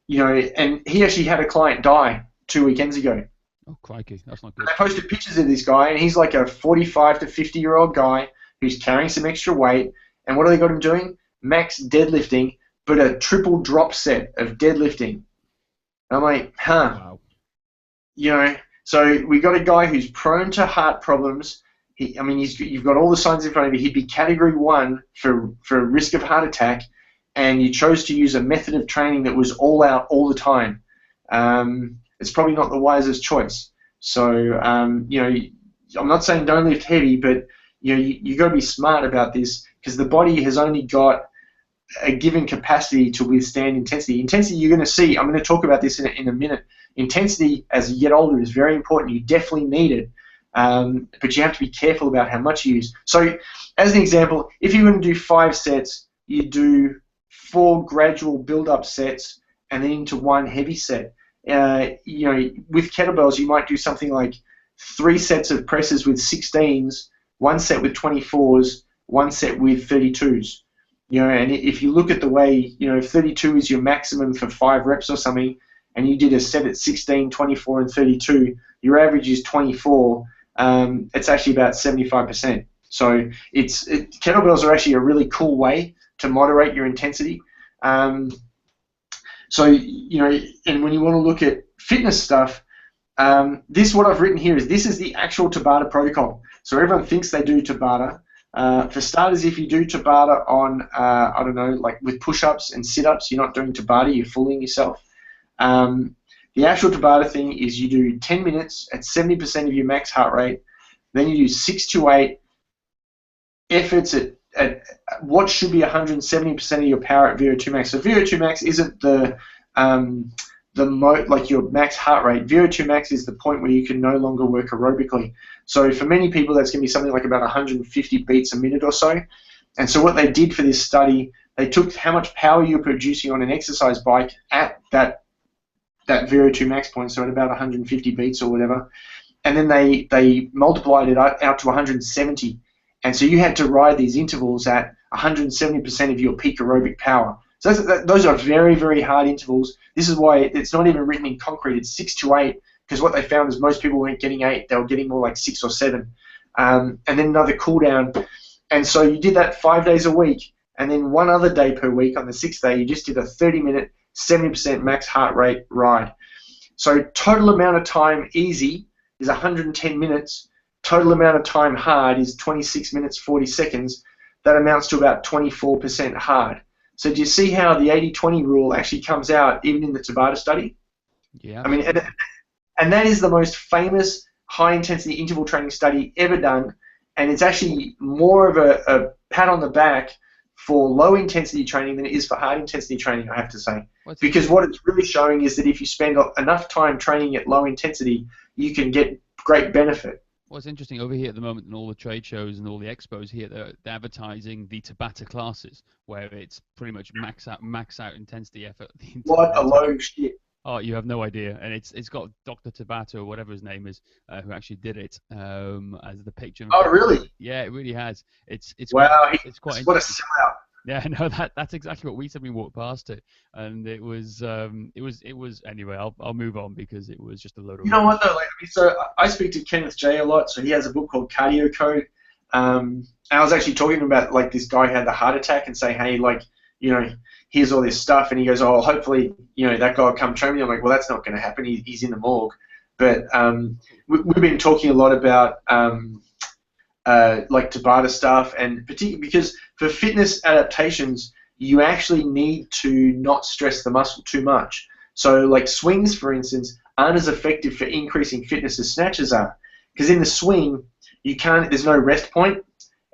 You know, and he actually had a client die 2 weekends ago. Oh, crikey, that's not good. And I posted pictures of this guy, and he's like a 45 to 50-year-old guy who's carrying some extra weight. And what do they got him doing? Max deadlifting, but a triple drop set of deadlifting. And I'm like, huh. Wow. You know, so we got a guy who's prone to heart problems. You've got all the signs in front of you. He'd be category 1 for risk of heart attack, and you chose to use a method of training that was all out all the time. It's probably not the wisest choice. So, you know, I'm not saying don't lift heavy, but you know, you got to be smart about this, because the body has only got a given capacity to withstand intensity. Intensity, you're going to see, I'm going to talk about this in a minute. Intensity, as you get older, is very important. You definitely need it, but you have to be careful about how much you use. So, as an example, if you're going to do 5 sets, you do 4 gradual build-up sets and then into 1 heavy set. You know, with kettlebells, you might do something like 3 sets of presses with 16s, 1 set with 24s, 1 set with 32s. You know, and if you look at the way, you know, if 32 is your maximum for 5 reps or something, and you did a set at 16, 24, and 32, your average is 24. It's actually about 75%. So kettlebells are actually a really cool way to moderate your intensity. So, you know, and when you want to look at fitness stuff, what I've written here this is the actual Tabata protocol. So everyone thinks they do Tabata. For starters, if you do Tabata on, I don't know, like with push-ups and sit-ups, you're not doing Tabata, you're fooling yourself. The actual Tabata thing is you do 10 minutes at 70% of your max heart rate, then you do 6 to 8 efforts at what should be 170% of your power at VO2 max. So VO2 max isn't like your max heart rate. VO2 max is the point where you can no longer work aerobically. So for many people, that's going to be something like about 150 beats a minute or so. And so what they did for this study, they took how much power you're producing on an exercise bike at that VO2 max point, so at about 150 beats or whatever, and then they multiplied it out to 170. And so you had to ride these intervals at 170% of your peak aerobic power. So those are very, very hard intervals. This is why it's not even written in concrete. It's 6 to 8, because what they found is most people weren't getting 8. They were getting more like 6 or 7. And then another cool down. And so you did that 5 days a week. And then one other day per week, on the 6th day, you just did a 30-minute, 70% max heart rate ride. So total amount of time easy is 110 minutes. Total amount of time hard is 26 minutes, 40 seconds. That amounts to about 24% hard. So do you see how the 80-20 rule actually comes out even in the Tabata study? Yeah. I mean, and that is the most famous high-intensity interval training study ever done, and it's actually more of a pat on the back for low-intensity training than it is for high-intensity training, I have to say. Because what it's really showing is that if you spend enough time training at low intensity, you can get great benefit. What's interesting over here at the moment in all the trade shows and all the expos here, they're advertising the Tabata classes, where it's pretty much max out intensity effort. What a load of shit. Oh, you have no idea, and it's got Dr. Tabata or whatever his name is, who actually did it as the picture. Oh, really? Yeah, it really has. It's wow, it's quite what a sellout. Yeah, no, that's exactly what we said. We walked past it, and it was anyway. I'll move on because it was just a load of. You know what though? Like, so I speak to Kenneth J a lot. So he has a book called Cardio Code. And I was actually talking about like this guy had a heart attack and saying, hey, like, you know, here's all this stuff, and he goes, oh, hopefully, you know, that guy will come train me. I'm like, well, that's not going to happen. He's in the morgue. But we've been talking a lot about like Tabata stuff, and particularly because for fitness adaptations, you actually need to not stress the muscle too much. So like swings, for instance, aren't as effective for increasing fitness as snatches are, because in the swing, there's no rest point.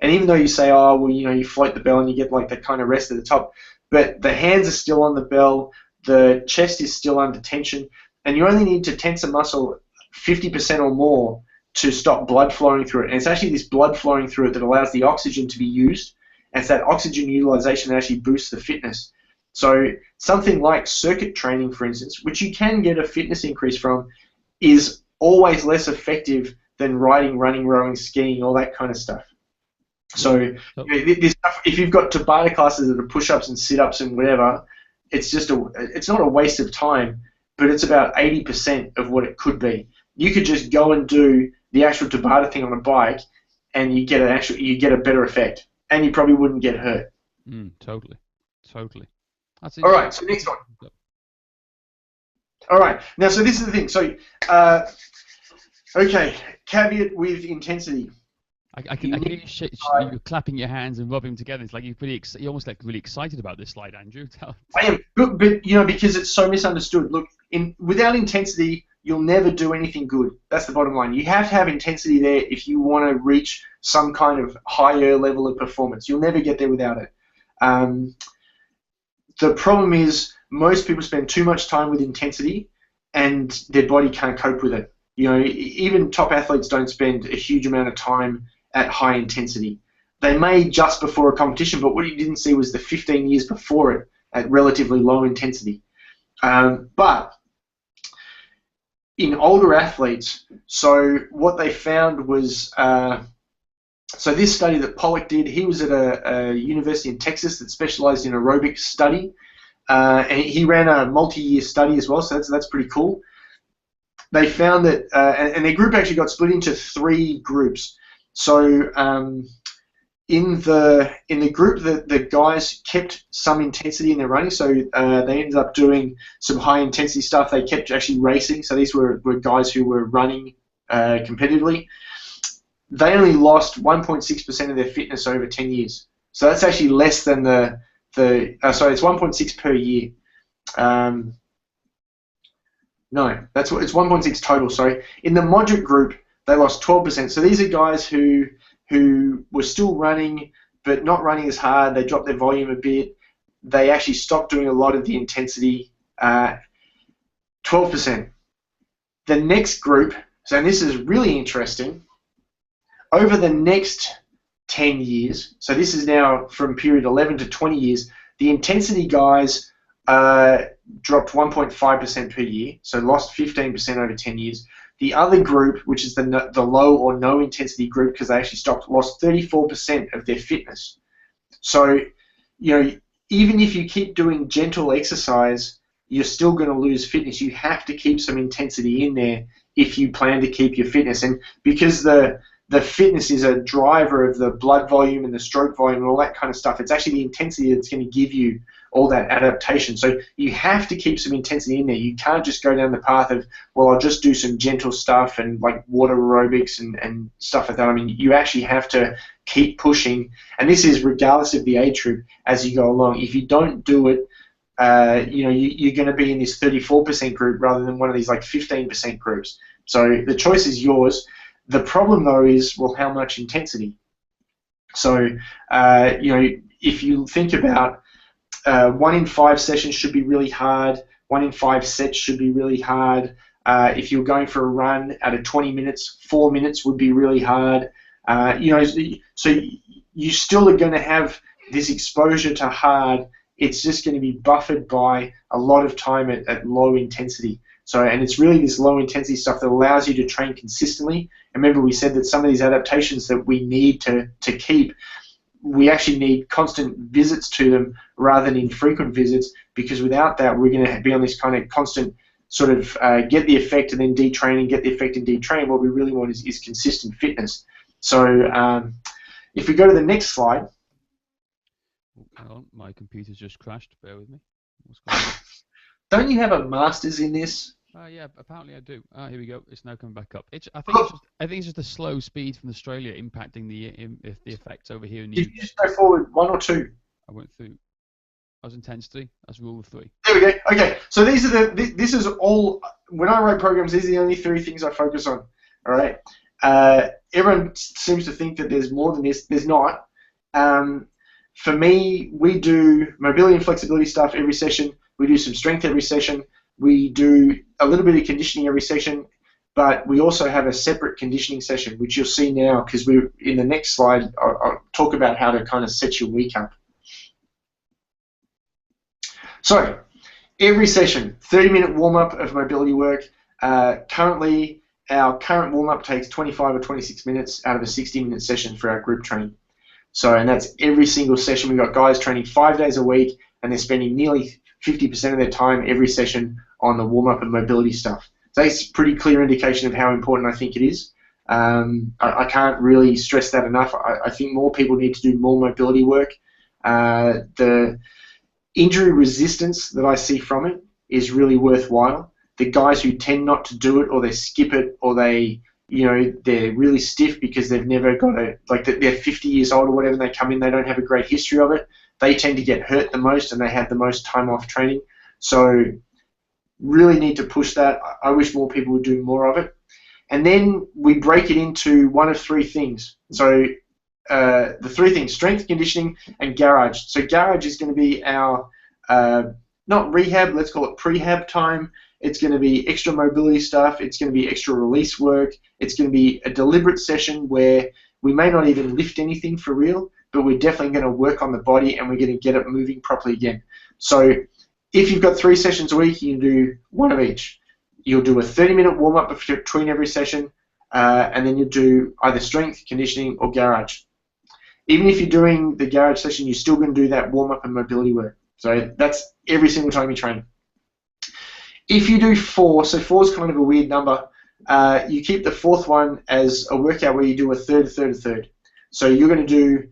And even though you say, oh, well, you know, you float the bell and you get like that kind of rest at the top, but the hands are still on the bell, the chest is still under tension, and you only need to tense a muscle 50% or more to stop blood flowing through it. And it's actually this blood flowing through it that allows the oxygen to be used. and it's that oxygen utilization that actually boosts the fitness. So something like circuit training, for instance, which you can get a fitness increase from, is always less effective than riding, running, rowing, skiing, all that kind of stuff. So this stuff, if you've got Tabata classes that are push-ups and sit-ups and whatever, it's not a waste of time, but it's about 80% of what it could be. You could just go and do the actual Tabata thing on a bike, and you get a better effect, and you probably wouldn't get hurt. Totally. That's all right. So next one. All right. Now, so this is the thing. So, okay, caveat with intensity. I can hear you clapping your hands and rubbing them together. It's like you're almost like really excited about this slide, Andrew. I am, but because it's so misunderstood. Look, without intensity, you'll never do anything good. That's the bottom line. You have to have intensity there if you want to reach some kind of higher level of performance. You'll never get there without it. The problem is most people spend too much time with intensity, and their body can't cope with it. Even top athletes don't spend a huge amount of time at high intensity. They may just before a competition, but what you didn't see was the 15 years before it at relatively low intensity. But in older athletes, so what they found was, so this study that Pollock did, he was at a university in Texas that specialized in aerobic study, and he ran a multi-year study as well, so that's pretty cool. They found that, and their group actually got split into 3 groups. So in the group, the guys kept some intensity in their running, so they ended up doing some high intensity stuff. They kept actually racing, so these were guys who were running competitively. They only lost 1.6% of their fitness over 10 years. So that's actually less than sorry, it's 1.6 per year. No, it's 1.6 total. Sorry. In the moderate group, they lost 12%. So these are guys who were still running, but not running as hard. They dropped their volume a bit. They actually stopped doing a lot of the intensity. 12%. The next group, so this is really interesting. Over the next 10 years, so this is now from period 11 to 20 years, the intensity guys dropped 1.5% per year, so lost 15% over 10 years. The other group, which is the low or no intensity group, because they actually lost 34% of their fitness. So, even if you keep doing gentle exercise, you're still going to lose fitness. You have to keep some intensity in there if you plan to keep your fitness. And because the fitness is a driver of the blood volume and the stroke volume and all that kind of stuff, it's actually the intensity that's going to give you all that adaptation. So you have to keep some intensity in there. You can't just go down the path of, well, I'll just do some gentle stuff and like water aerobics and stuff like that. I mean, you actually have to keep pushing, and this is regardless of the age group as you go along. If you don't do it, you're going to be in this 34% group rather than one of these like 15% groups. So the choice is yours. The problem though is, well, how much intensity? So, if you think about 1 in 5 sessions should be really hard, 1 in 5 sets should be really hard. If you're going for a run at 20 minutes, 4 minutes would be really hard. So you still are going to have this exposure to hard. It's just going to be buffered by a lot of time at low intensity. So, and it's really this low intensity stuff that allows you to train consistently. And remember, we said that some of these adaptations that we need to keep, we actually need constant visits to them rather than infrequent visits, because without that, we're going to be on this kind of constant sort of get the effect and then detraining, get the effect and detrain. What we really want is consistent fitness. So if we go to the next slide. Hang on, my computer's just crashed. Bear with me. What's going on? Don't you have a master's in this? Yeah, apparently I do. Here we go. It's now coming back up. I think it's just a slow speed from Australia impacting the effects over here in the UK. Did you just go forward 1 or 2? I went through. I was intensity. That's rule of 3. There we go. Okay, so these are this is all. When I write programs, these are the only 3 things I focus on. All right. Everyone seems to think that there's more than this. There's not. For me, we do mobility and flexibility stuff every session. We do some strength every session. We do a little bit of conditioning every session. but we also have a separate conditioning session, which you'll see now, because we in the next slide, I'll talk about how to kind of set your week up. So, every session, 30-minute warm-up of mobility work. Currently, our current warm-up takes 25 or 26 minutes out of a 60-minute session for our group training. So, and that's every single session. We've got guys training 5 days a week, and they're spending nearly 50% of their time every session on the warm-up and mobility stuff. So that's a pretty clear indication of how important I think it is. I can't really stress that enough. I think more people need to do more mobility work. The injury resistance that I see from it is really worthwhile. The guys who tend not to do it, or they skip it, or they, they're really stiff because they've never got they're 50 years old or whatever, and they come in, they don't have a great history of it. They tend to get hurt the most, and they have the most time off training. So really need to push that. I wish more people would do more of it. And then we break it into one of three things. So the three things: strength, conditioning, and garage. So garage is going to be our, not rehab, let's call it prehab time. It's going to be extra mobility stuff. It's going to be extra release work. It's going to be a deliberate session where we may not even lift anything for real, but we're definitely going to work on the body, and we're going to get it moving properly again. So if you've got 3 sessions a week, you can do one of each. You'll do a 30-minute warm-up between every session, and then you'll do either strength, conditioning, or garage. Even if you're doing the garage session, you're still going to do that warm-up and mobility work. So that's every single time you train. If you do 4, so 4 is kind of a weird number, you keep the 4th one as a workout where you do a third, a third, a third. So you're going to do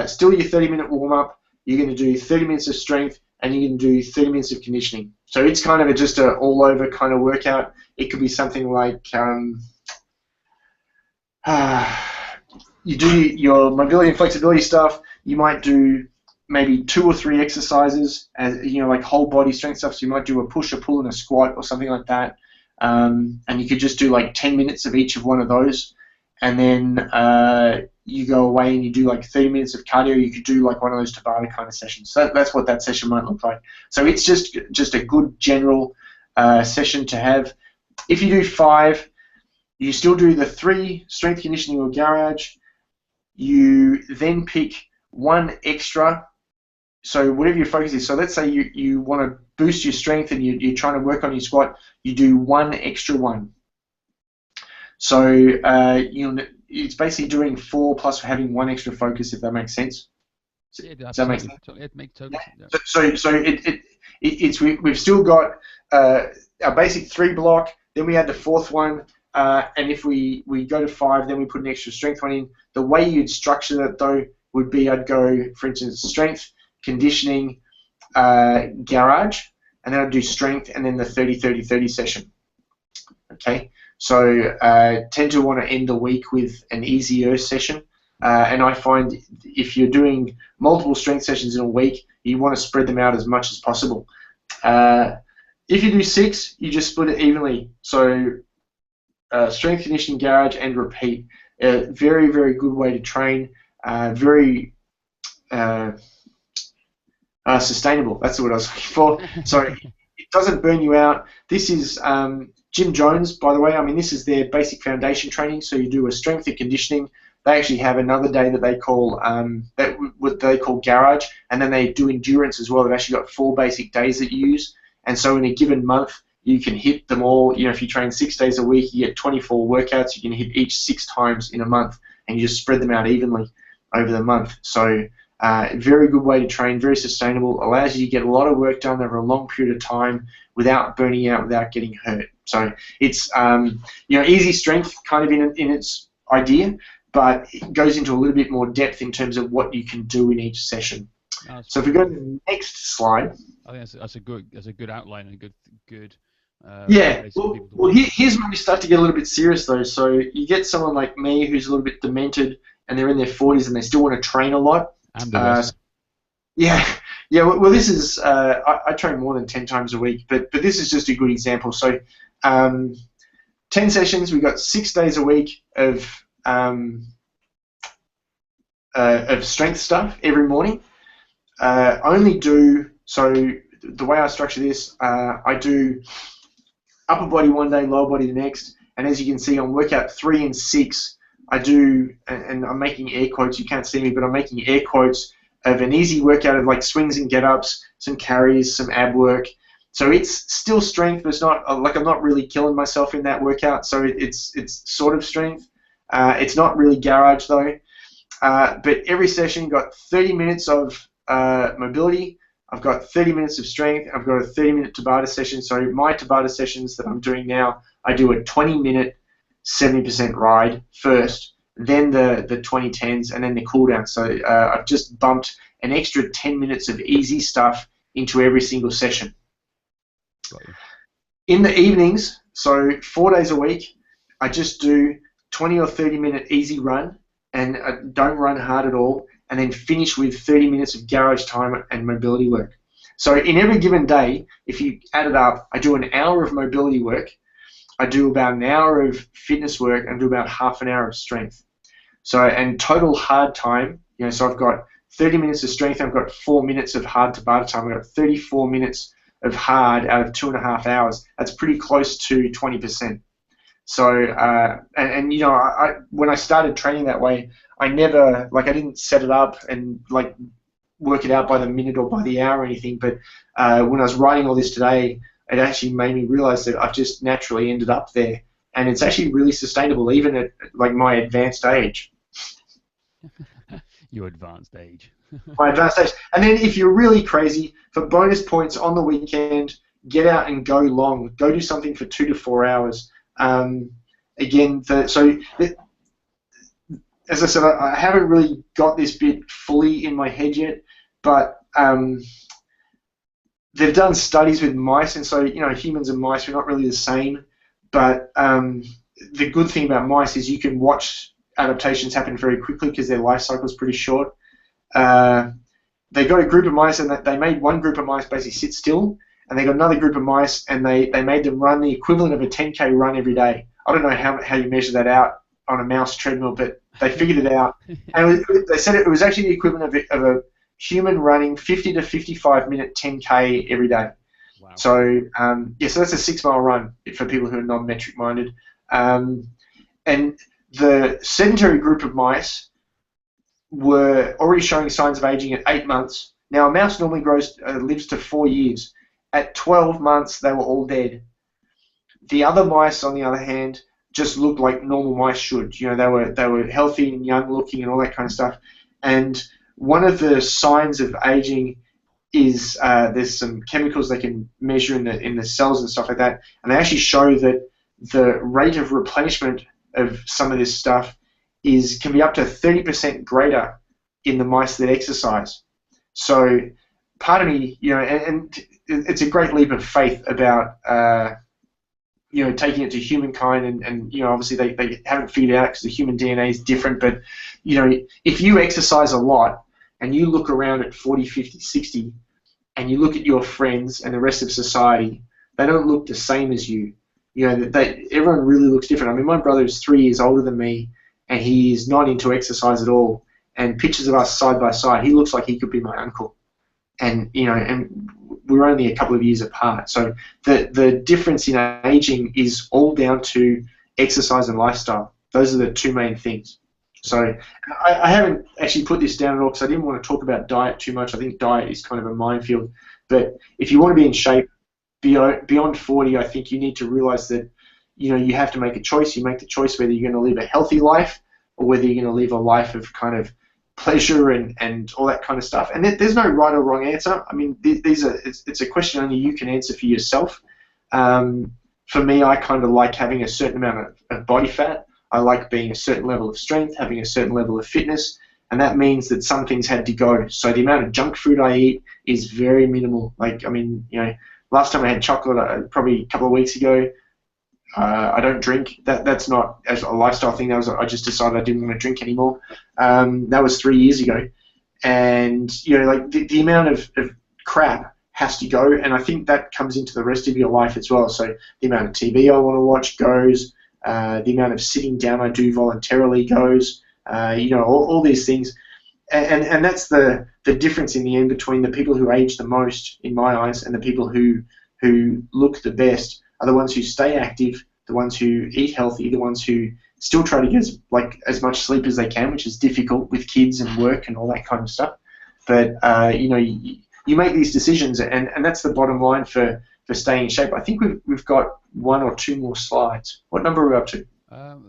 still your 30-minute warm-up, you're going to do 30 minutes of strength, and you can do 30 minutes of conditioning. So it's kind of just an all-over kind of workout. It could be something like you do your mobility and flexibility stuff. You might do maybe 2 or 3 exercises, as like whole body strength stuff. So you might do a push, a pull, and a squat, or something like that. And you could just do like 10 minutes of each of one of those. And then you go away and you do like 30 minutes of cardio. You could do like one of those Tabata kind of sessions. So that's what that session might look like. So it's just a good general session to have. If you do 5, you still do the 3 strength, conditioning, or garage. You then pick 1 extra. So whatever your focus is. So let's say you want to boost your strength and you're trying to work on your squat. You do 1 extra one. So it's basically doing 4 plus having 1 extra focus, if that makes sense. Yeah, does that make sense? It makes total sense. So we've still got our basic 3 block. Then we add the 4th one, and if we go to 5, then we put an extra strength one in. The way you'd structure that though would be, I'd go, for instance, strength, conditioning, garage, and then I'd do strength, and then the 30-30-30 session. Okay. So tend to want to end the week with an easier session, and I find if you're doing multiple strength sessions in a week, you want to spread them out as much as possible. If you do 6, you just split it evenly. So strength, conditioning, garage, and repeat. Very, very good way to train. Very sustainable. That's what I was looking for. So it doesn't burn you out. This is Jim Jones, by the way. I mean, this is their basic foundation training. So you do a strength and conditioning. They actually have another day that they call what they call garage, and then they do endurance as well. They've actually got 4 basic days that you use, and so in a given month you can hit them all. If you train 6 days a week, you get 24 workouts. You can hit each 6 times in a month, and you just spread them out evenly over the month. So very good way to train, very sustainable, allows you to get a lot of work done over a long period of time without burning out, without getting hurt. So it's easy strength kind of in its idea, but it goes into a little bit more depth in terms of what you can do in each session. So if we go to the next slide. I think that's a good outline and a good. Yeah. Well, here's where we start to get a little bit serious though. So you get someone like me who's a little bit demented, and they're in their 40s and they still want to train a lot. And the rest. Yeah. Well, this is I train more than 10 times a week, but this is just a good example. So 10 sessions. We've got 6 days a week of strength stuff every morning. So the way I structure this, I do upper body one day, lower body the next, And as you can see on workout 3 and 6, I do, and I'm making air quotes, you can't see me, but I'm making air quotes of an easy workout of like swings and get-ups, some carries, some ab work. So it's still strength, but it's not, like I'm not really killing myself in that workout, so it's sort of strength. It's not really garage though. But every session got 30 minutes of mobility. I've got 30 minutes of strength. I've got a 30-minute Tabata session. So my Tabata sessions that I'm doing now, I do a 20-minute 70% ride first, then the 20-10s, and then the cool down. So I've just bumped an extra 10 minutes of easy stuff into every single session. In the evenings, so 4 days a week, I just do 20 or 30-minute easy run, and don't run hard at all, and then finish with 30 minutes of garage time and mobility work. So in every given day, if you add it up, I do an hour of mobility work, I do about an hour of fitness work, and do about half an hour of strength. So, and total hard time, so I've got 30 minutes of strength, I've got 4 minutes of hard Tabata time, I've got 34 minutes of hard out of 2.5 hours. That's pretty close to 20%. So, when I started training that way, I never, I didn't set it up and work it out by the minute or by the hour or anything, but when I was writing all this today, it actually made me realize that I've just naturally ended up there, and it's actually really sustainable even at my advanced age. Your advanced age. My advanced age. And then if you're really crazy, for bonus points on the weekend, get out and go long. Go do something for 2 to 4 hours. As I said, I haven't really got this bit fully in my head yet, but they've done studies with mice, and so humans and mice, we're not really the same. But the good thing about mice is you can watch adaptations happen very quickly because their life cycle is pretty short. They got a group of mice, and they made one group of mice basically sit still, and they got another group of mice, and they made them run the equivalent of a 10K run every day. I don't know how you measure that out on a mouse treadmill, but they figured it out. And they said it was actually the equivalent of a human running 50 to 55-minute 10K every day. Wow. So, so that's a 6-mile run for people who are non-metric minded. And the sedentary group of mice were already showing signs of aging at 8 months. Now, a mouse normally lives to 4 years. At 12 months, they were all dead. The other mice, on the other hand, just looked like normal mice should. They were healthy and young looking and all that kind of stuff. And one of the signs of aging is there's some chemicals they can measure in the cells and stuff like that, and they actually show that the rate of replenishment of some of this stuff can be up to 30% greater in the mice that exercise. So part of me, and it's a great leap of faith about taking it to humankind, and obviously they haven't figured it out because the human DNA is different, but if you exercise a lot and you look around at 40, 50, 60, and you look at your friends and the rest of society, they don't look the same as you. Everyone really looks different. I mean, my brother is 3 years older than me, and he is not into exercise at all. And pictures of us side by side, he looks like he could be my uncle. And and we're only a couple of years apart. So the difference in aging is all down to exercise and lifestyle. Those are the two main things. So I haven't actually put this down at all because I didn't want to talk about diet too much. I think diet is kind of a minefield. But if you want to be in shape beyond 40, I think you need to realize that you have to make a choice. You make the choice whether you're going to live a healthy life or whether you're going to live a life of kind of pleasure and all that kind of stuff. And there's no right or wrong answer. I mean, it's a question only you can answer for yourself. For me, I kind of like having a certain amount of body fat. I like being a certain level of strength, having a certain level of fitness, and that means that some things had to go. So the amount of junk food I eat is very minimal. Last time I had chocolate, probably a couple of weeks ago. I don't drink. That's not as a lifestyle thing. I just decided I didn't want to drink anymore. That was 3 years ago, and the amount of crap has to go, and I think that comes into the rest of your life as well. So the amount of TV I want to watch goes. The amount of sitting down I do voluntarily goes. All these things, and that's the difference in the end between the people who age the most, in my eyes, and the people who look the best are the ones who stay active, the ones who eat healthy, the ones who still try to get as much sleep as they can, which is difficult with kids and work and all that kind of stuff. But you make these decisions, and that's the bottom line for staying in shape. I think we've got one or two more slides. What number are we up to?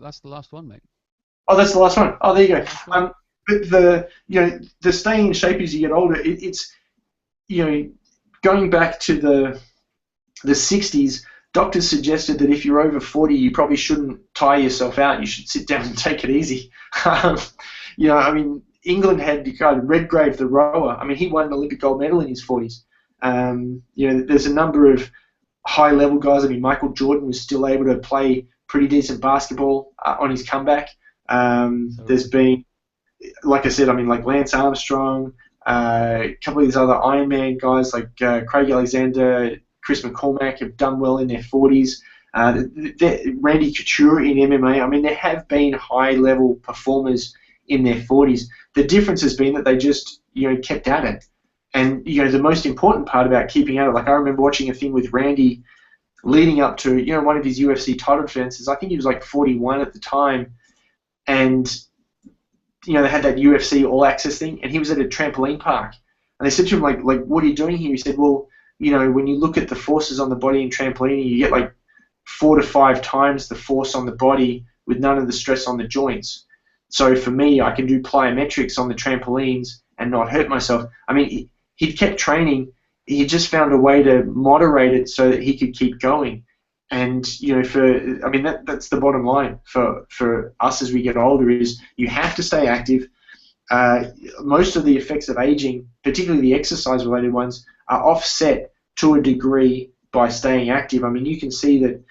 That's the last one, mate. Oh, that's the last one. Oh, there you go. But the staying in shape as you get older, it's going back to the 60s. Doctors suggested that if you're over 40, you probably shouldn't tire yourself out. You should sit down and take it easy. England had Redgrave, the rower. I mean, he won an Olympic gold medal in his 40s. There's a number of high-level guys. I mean, Michael Jordan was still able to play pretty decent basketball on his comeback. There's been, like I said, like Lance Armstrong, a couple of these other Ironman guys like Craig Alexander, Chris McCormack have done well in their 40s. Randy Couture in MMA. I mean, there have been high-level performers in their 40s. The difference has been that they just, kept at it. And, the most important part about keeping at it, like I remember watching a thing with Randy leading up to, one of his UFC title defenses. I think he was like 41 at the time. And, they had that UFC All Access thing, and he was at a trampoline park. And they said to him, like, what are you doing here? He said, well, when you look at the forces on the body in trampolining, you get like 4 to 5 times the force on the body with none of the stress on the joints. So for me, I can do plyometrics on the trampolines and not hurt myself. I mean, he kept training. He just found a way to moderate it so that he could keep going. And that's the bottom line for us as we get older is you have to stay active. Most of the effects of aging, particularly the exercise-related ones, are offset to a degree by staying active. I mean, you can see that,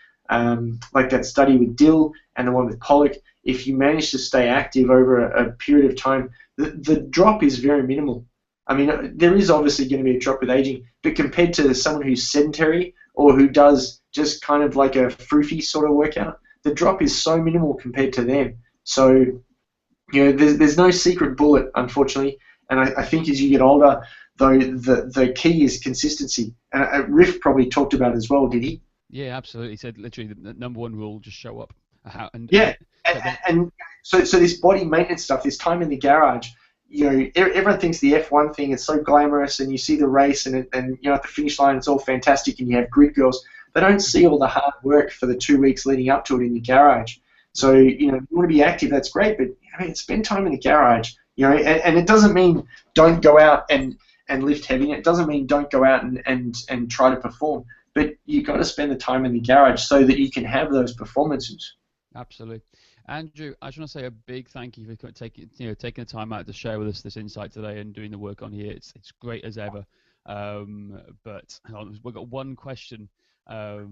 like that study with Dill and the one with Pollock, if you manage to stay active over a period of time, the drop is very minimal. I mean, there is obviously going to be a drop with aging, but compared to someone who's sedentary or who does just kind of like a froofy sort of workout, the drop is so minimal compared to them. So, there's no secret bullet, unfortunately. And I think as you get older, though, the key is consistency. And Riff probably talked about it as well, did he? Yeah, absolutely. He said literally the number one rule, just show up. And so this body maintenance stuff, this time in the garage, everyone thinks the F1 thing is so glamorous, and you see the race, and at the finish line it's all fantastic, and you have grid girls. They don't see all the hard work for the 2 weeks leading up to it in the garage. So you want to be active, that's great, but spend time in the garage. And it doesn't mean don't go out and lift heavy. It doesn't mean don't go out and try to perform. But you've got to spend the time in the garage so that you can have those performances. Absolutely. Andrew, I just want to say a big thank you for taking the time out to share with us this insight today and doing the work on here. It's great as ever. But we've got one question. Oh,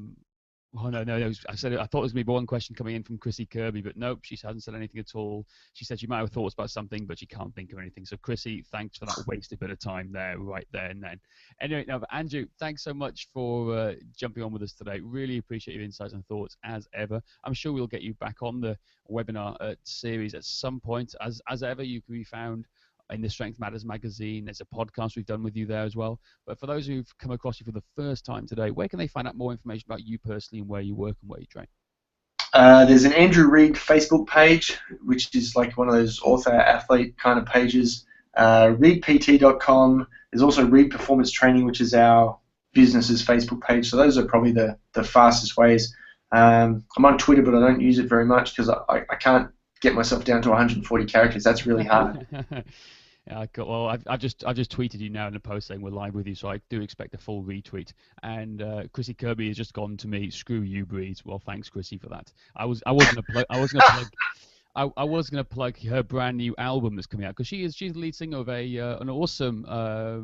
no. I thought it was going to be one question coming in from Chrissy Kirby, but nope, she hasn't said anything at all. She said she might have thoughts about something, but she can't think of anything. So, Chrissy, thanks for that wasted bit of time there, right there and then. Anyway, now, Andrew, thanks so much for jumping on with us today. Really appreciate your insights and thoughts as ever. I'm sure we'll get you back on the webinar series at some point. As ever, you can be found in the Strength Matters magazine. There's a podcast we've done with you there as well. But for those who've come across you for the first time today, where can they find out more information about you personally and where you work and where you train? There's an Andrew Reid Facebook page, which is like one of those author-athlete kind of pages. ReidPT.com. There's also Reid Performance Training, which is our business's Facebook page. So those are probably the fastest ways. I'm on Twitter, but I don't use it very much because I can't get myself down to 140 characters. That's really hard. Yeah, cool. Well, I've just tweeted you now in a post saying we're live with you, so I do expect a full retweet. And Chrissy Kirby has just gone to me, screw you, Breed. Well, thanks, Chrissy, for that. I was gonna plug her brand new album that's coming out because she's the lead singer of an awesome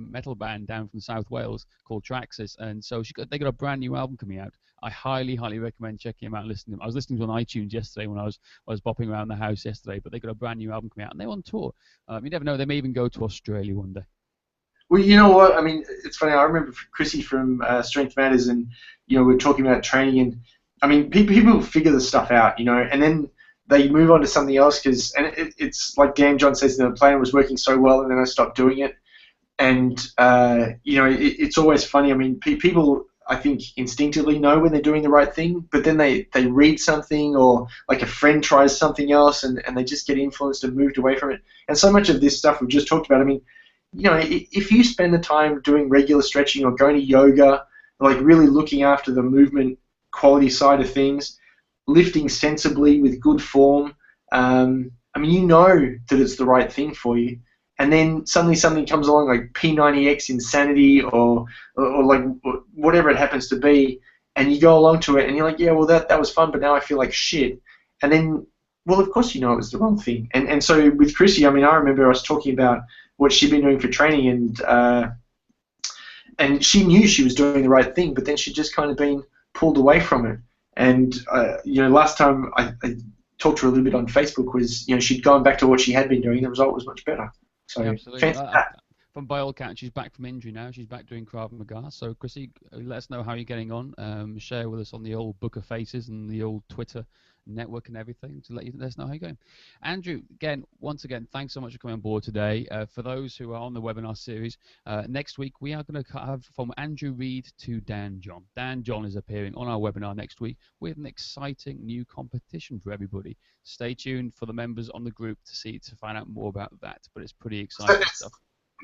metal band down from South Wales called Traxxas, and so they got a brand new album coming out. I highly recommend checking them out and listening to them. I was listening to them on iTunes yesterday when I was bopping around the house yesterday, but they got a brand new album coming out and they're on tour. You never know, they may even go to Australia one day. Well, you know what? I mean, it's funny. I remember Chrissy from Strength Matters, and we're talking about training, and I mean, people figure this stuff out, and then they move on to something else it's like Dan John says, the plan was working so well, and then I stopped doing it. And it's always funny. I mean, people I think, instinctively know when they're doing the right thing, but then they read something, or like a friend tries something else, and they just get influenced and moved away from it. And so much of this stuff we've just talked about, I mean, if you spend the time doing regular stretching or going to yoga, like really looking after the movement quality side of things, lifting sensibly with good form, I mean, you know that it's the right thing for you. And then suddenly something comes along like P90X insanity or like whatever it happens to be, and you go along to it and you're like, yeah, well, that was fun, but now I feel like shit. And then, well, of course you know it was the wrong thing. And so with Chrissy, I mean, I remember us talking about what she'd been doing for training, and she knew she was doing the right thing, but then she'd just kind of been pulled away from it. And last time I talked to her a little bit on Facebook was, she'd gone back to what she had been doing. The result was much better. So absolutely. From by all accounts, she's back from injury now. She's back doing Krav Maga. So Chrissy, let us know how you're getting on. Share with us on the old Book of Faces and the old Twitter network and everything to let us know how you're going. Andrew, once again, thanks so much for coming on board today. For those who are on the webinar series, next week we are going to have from Andrew Reid to Dan John. Dan John is appearing on our webinar next week with an exciting new competition for everybody. Stay tuned for the members on the group to find out more about that. But it's pretty exciting stuff.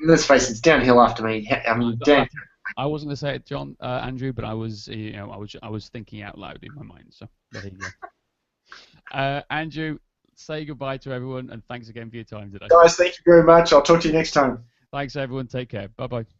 Let's face it, it's downhill after me. I mean, Dan. I wasn't going to say it, John, Andrew, but I was thinking out loud in my mind. So there you go. Andrew, say goodbye to everyone, and thanks again for your time today. Guys, thank you very much. I'll talk to you next time. Thanks, everyone. Take care. Bye-bye.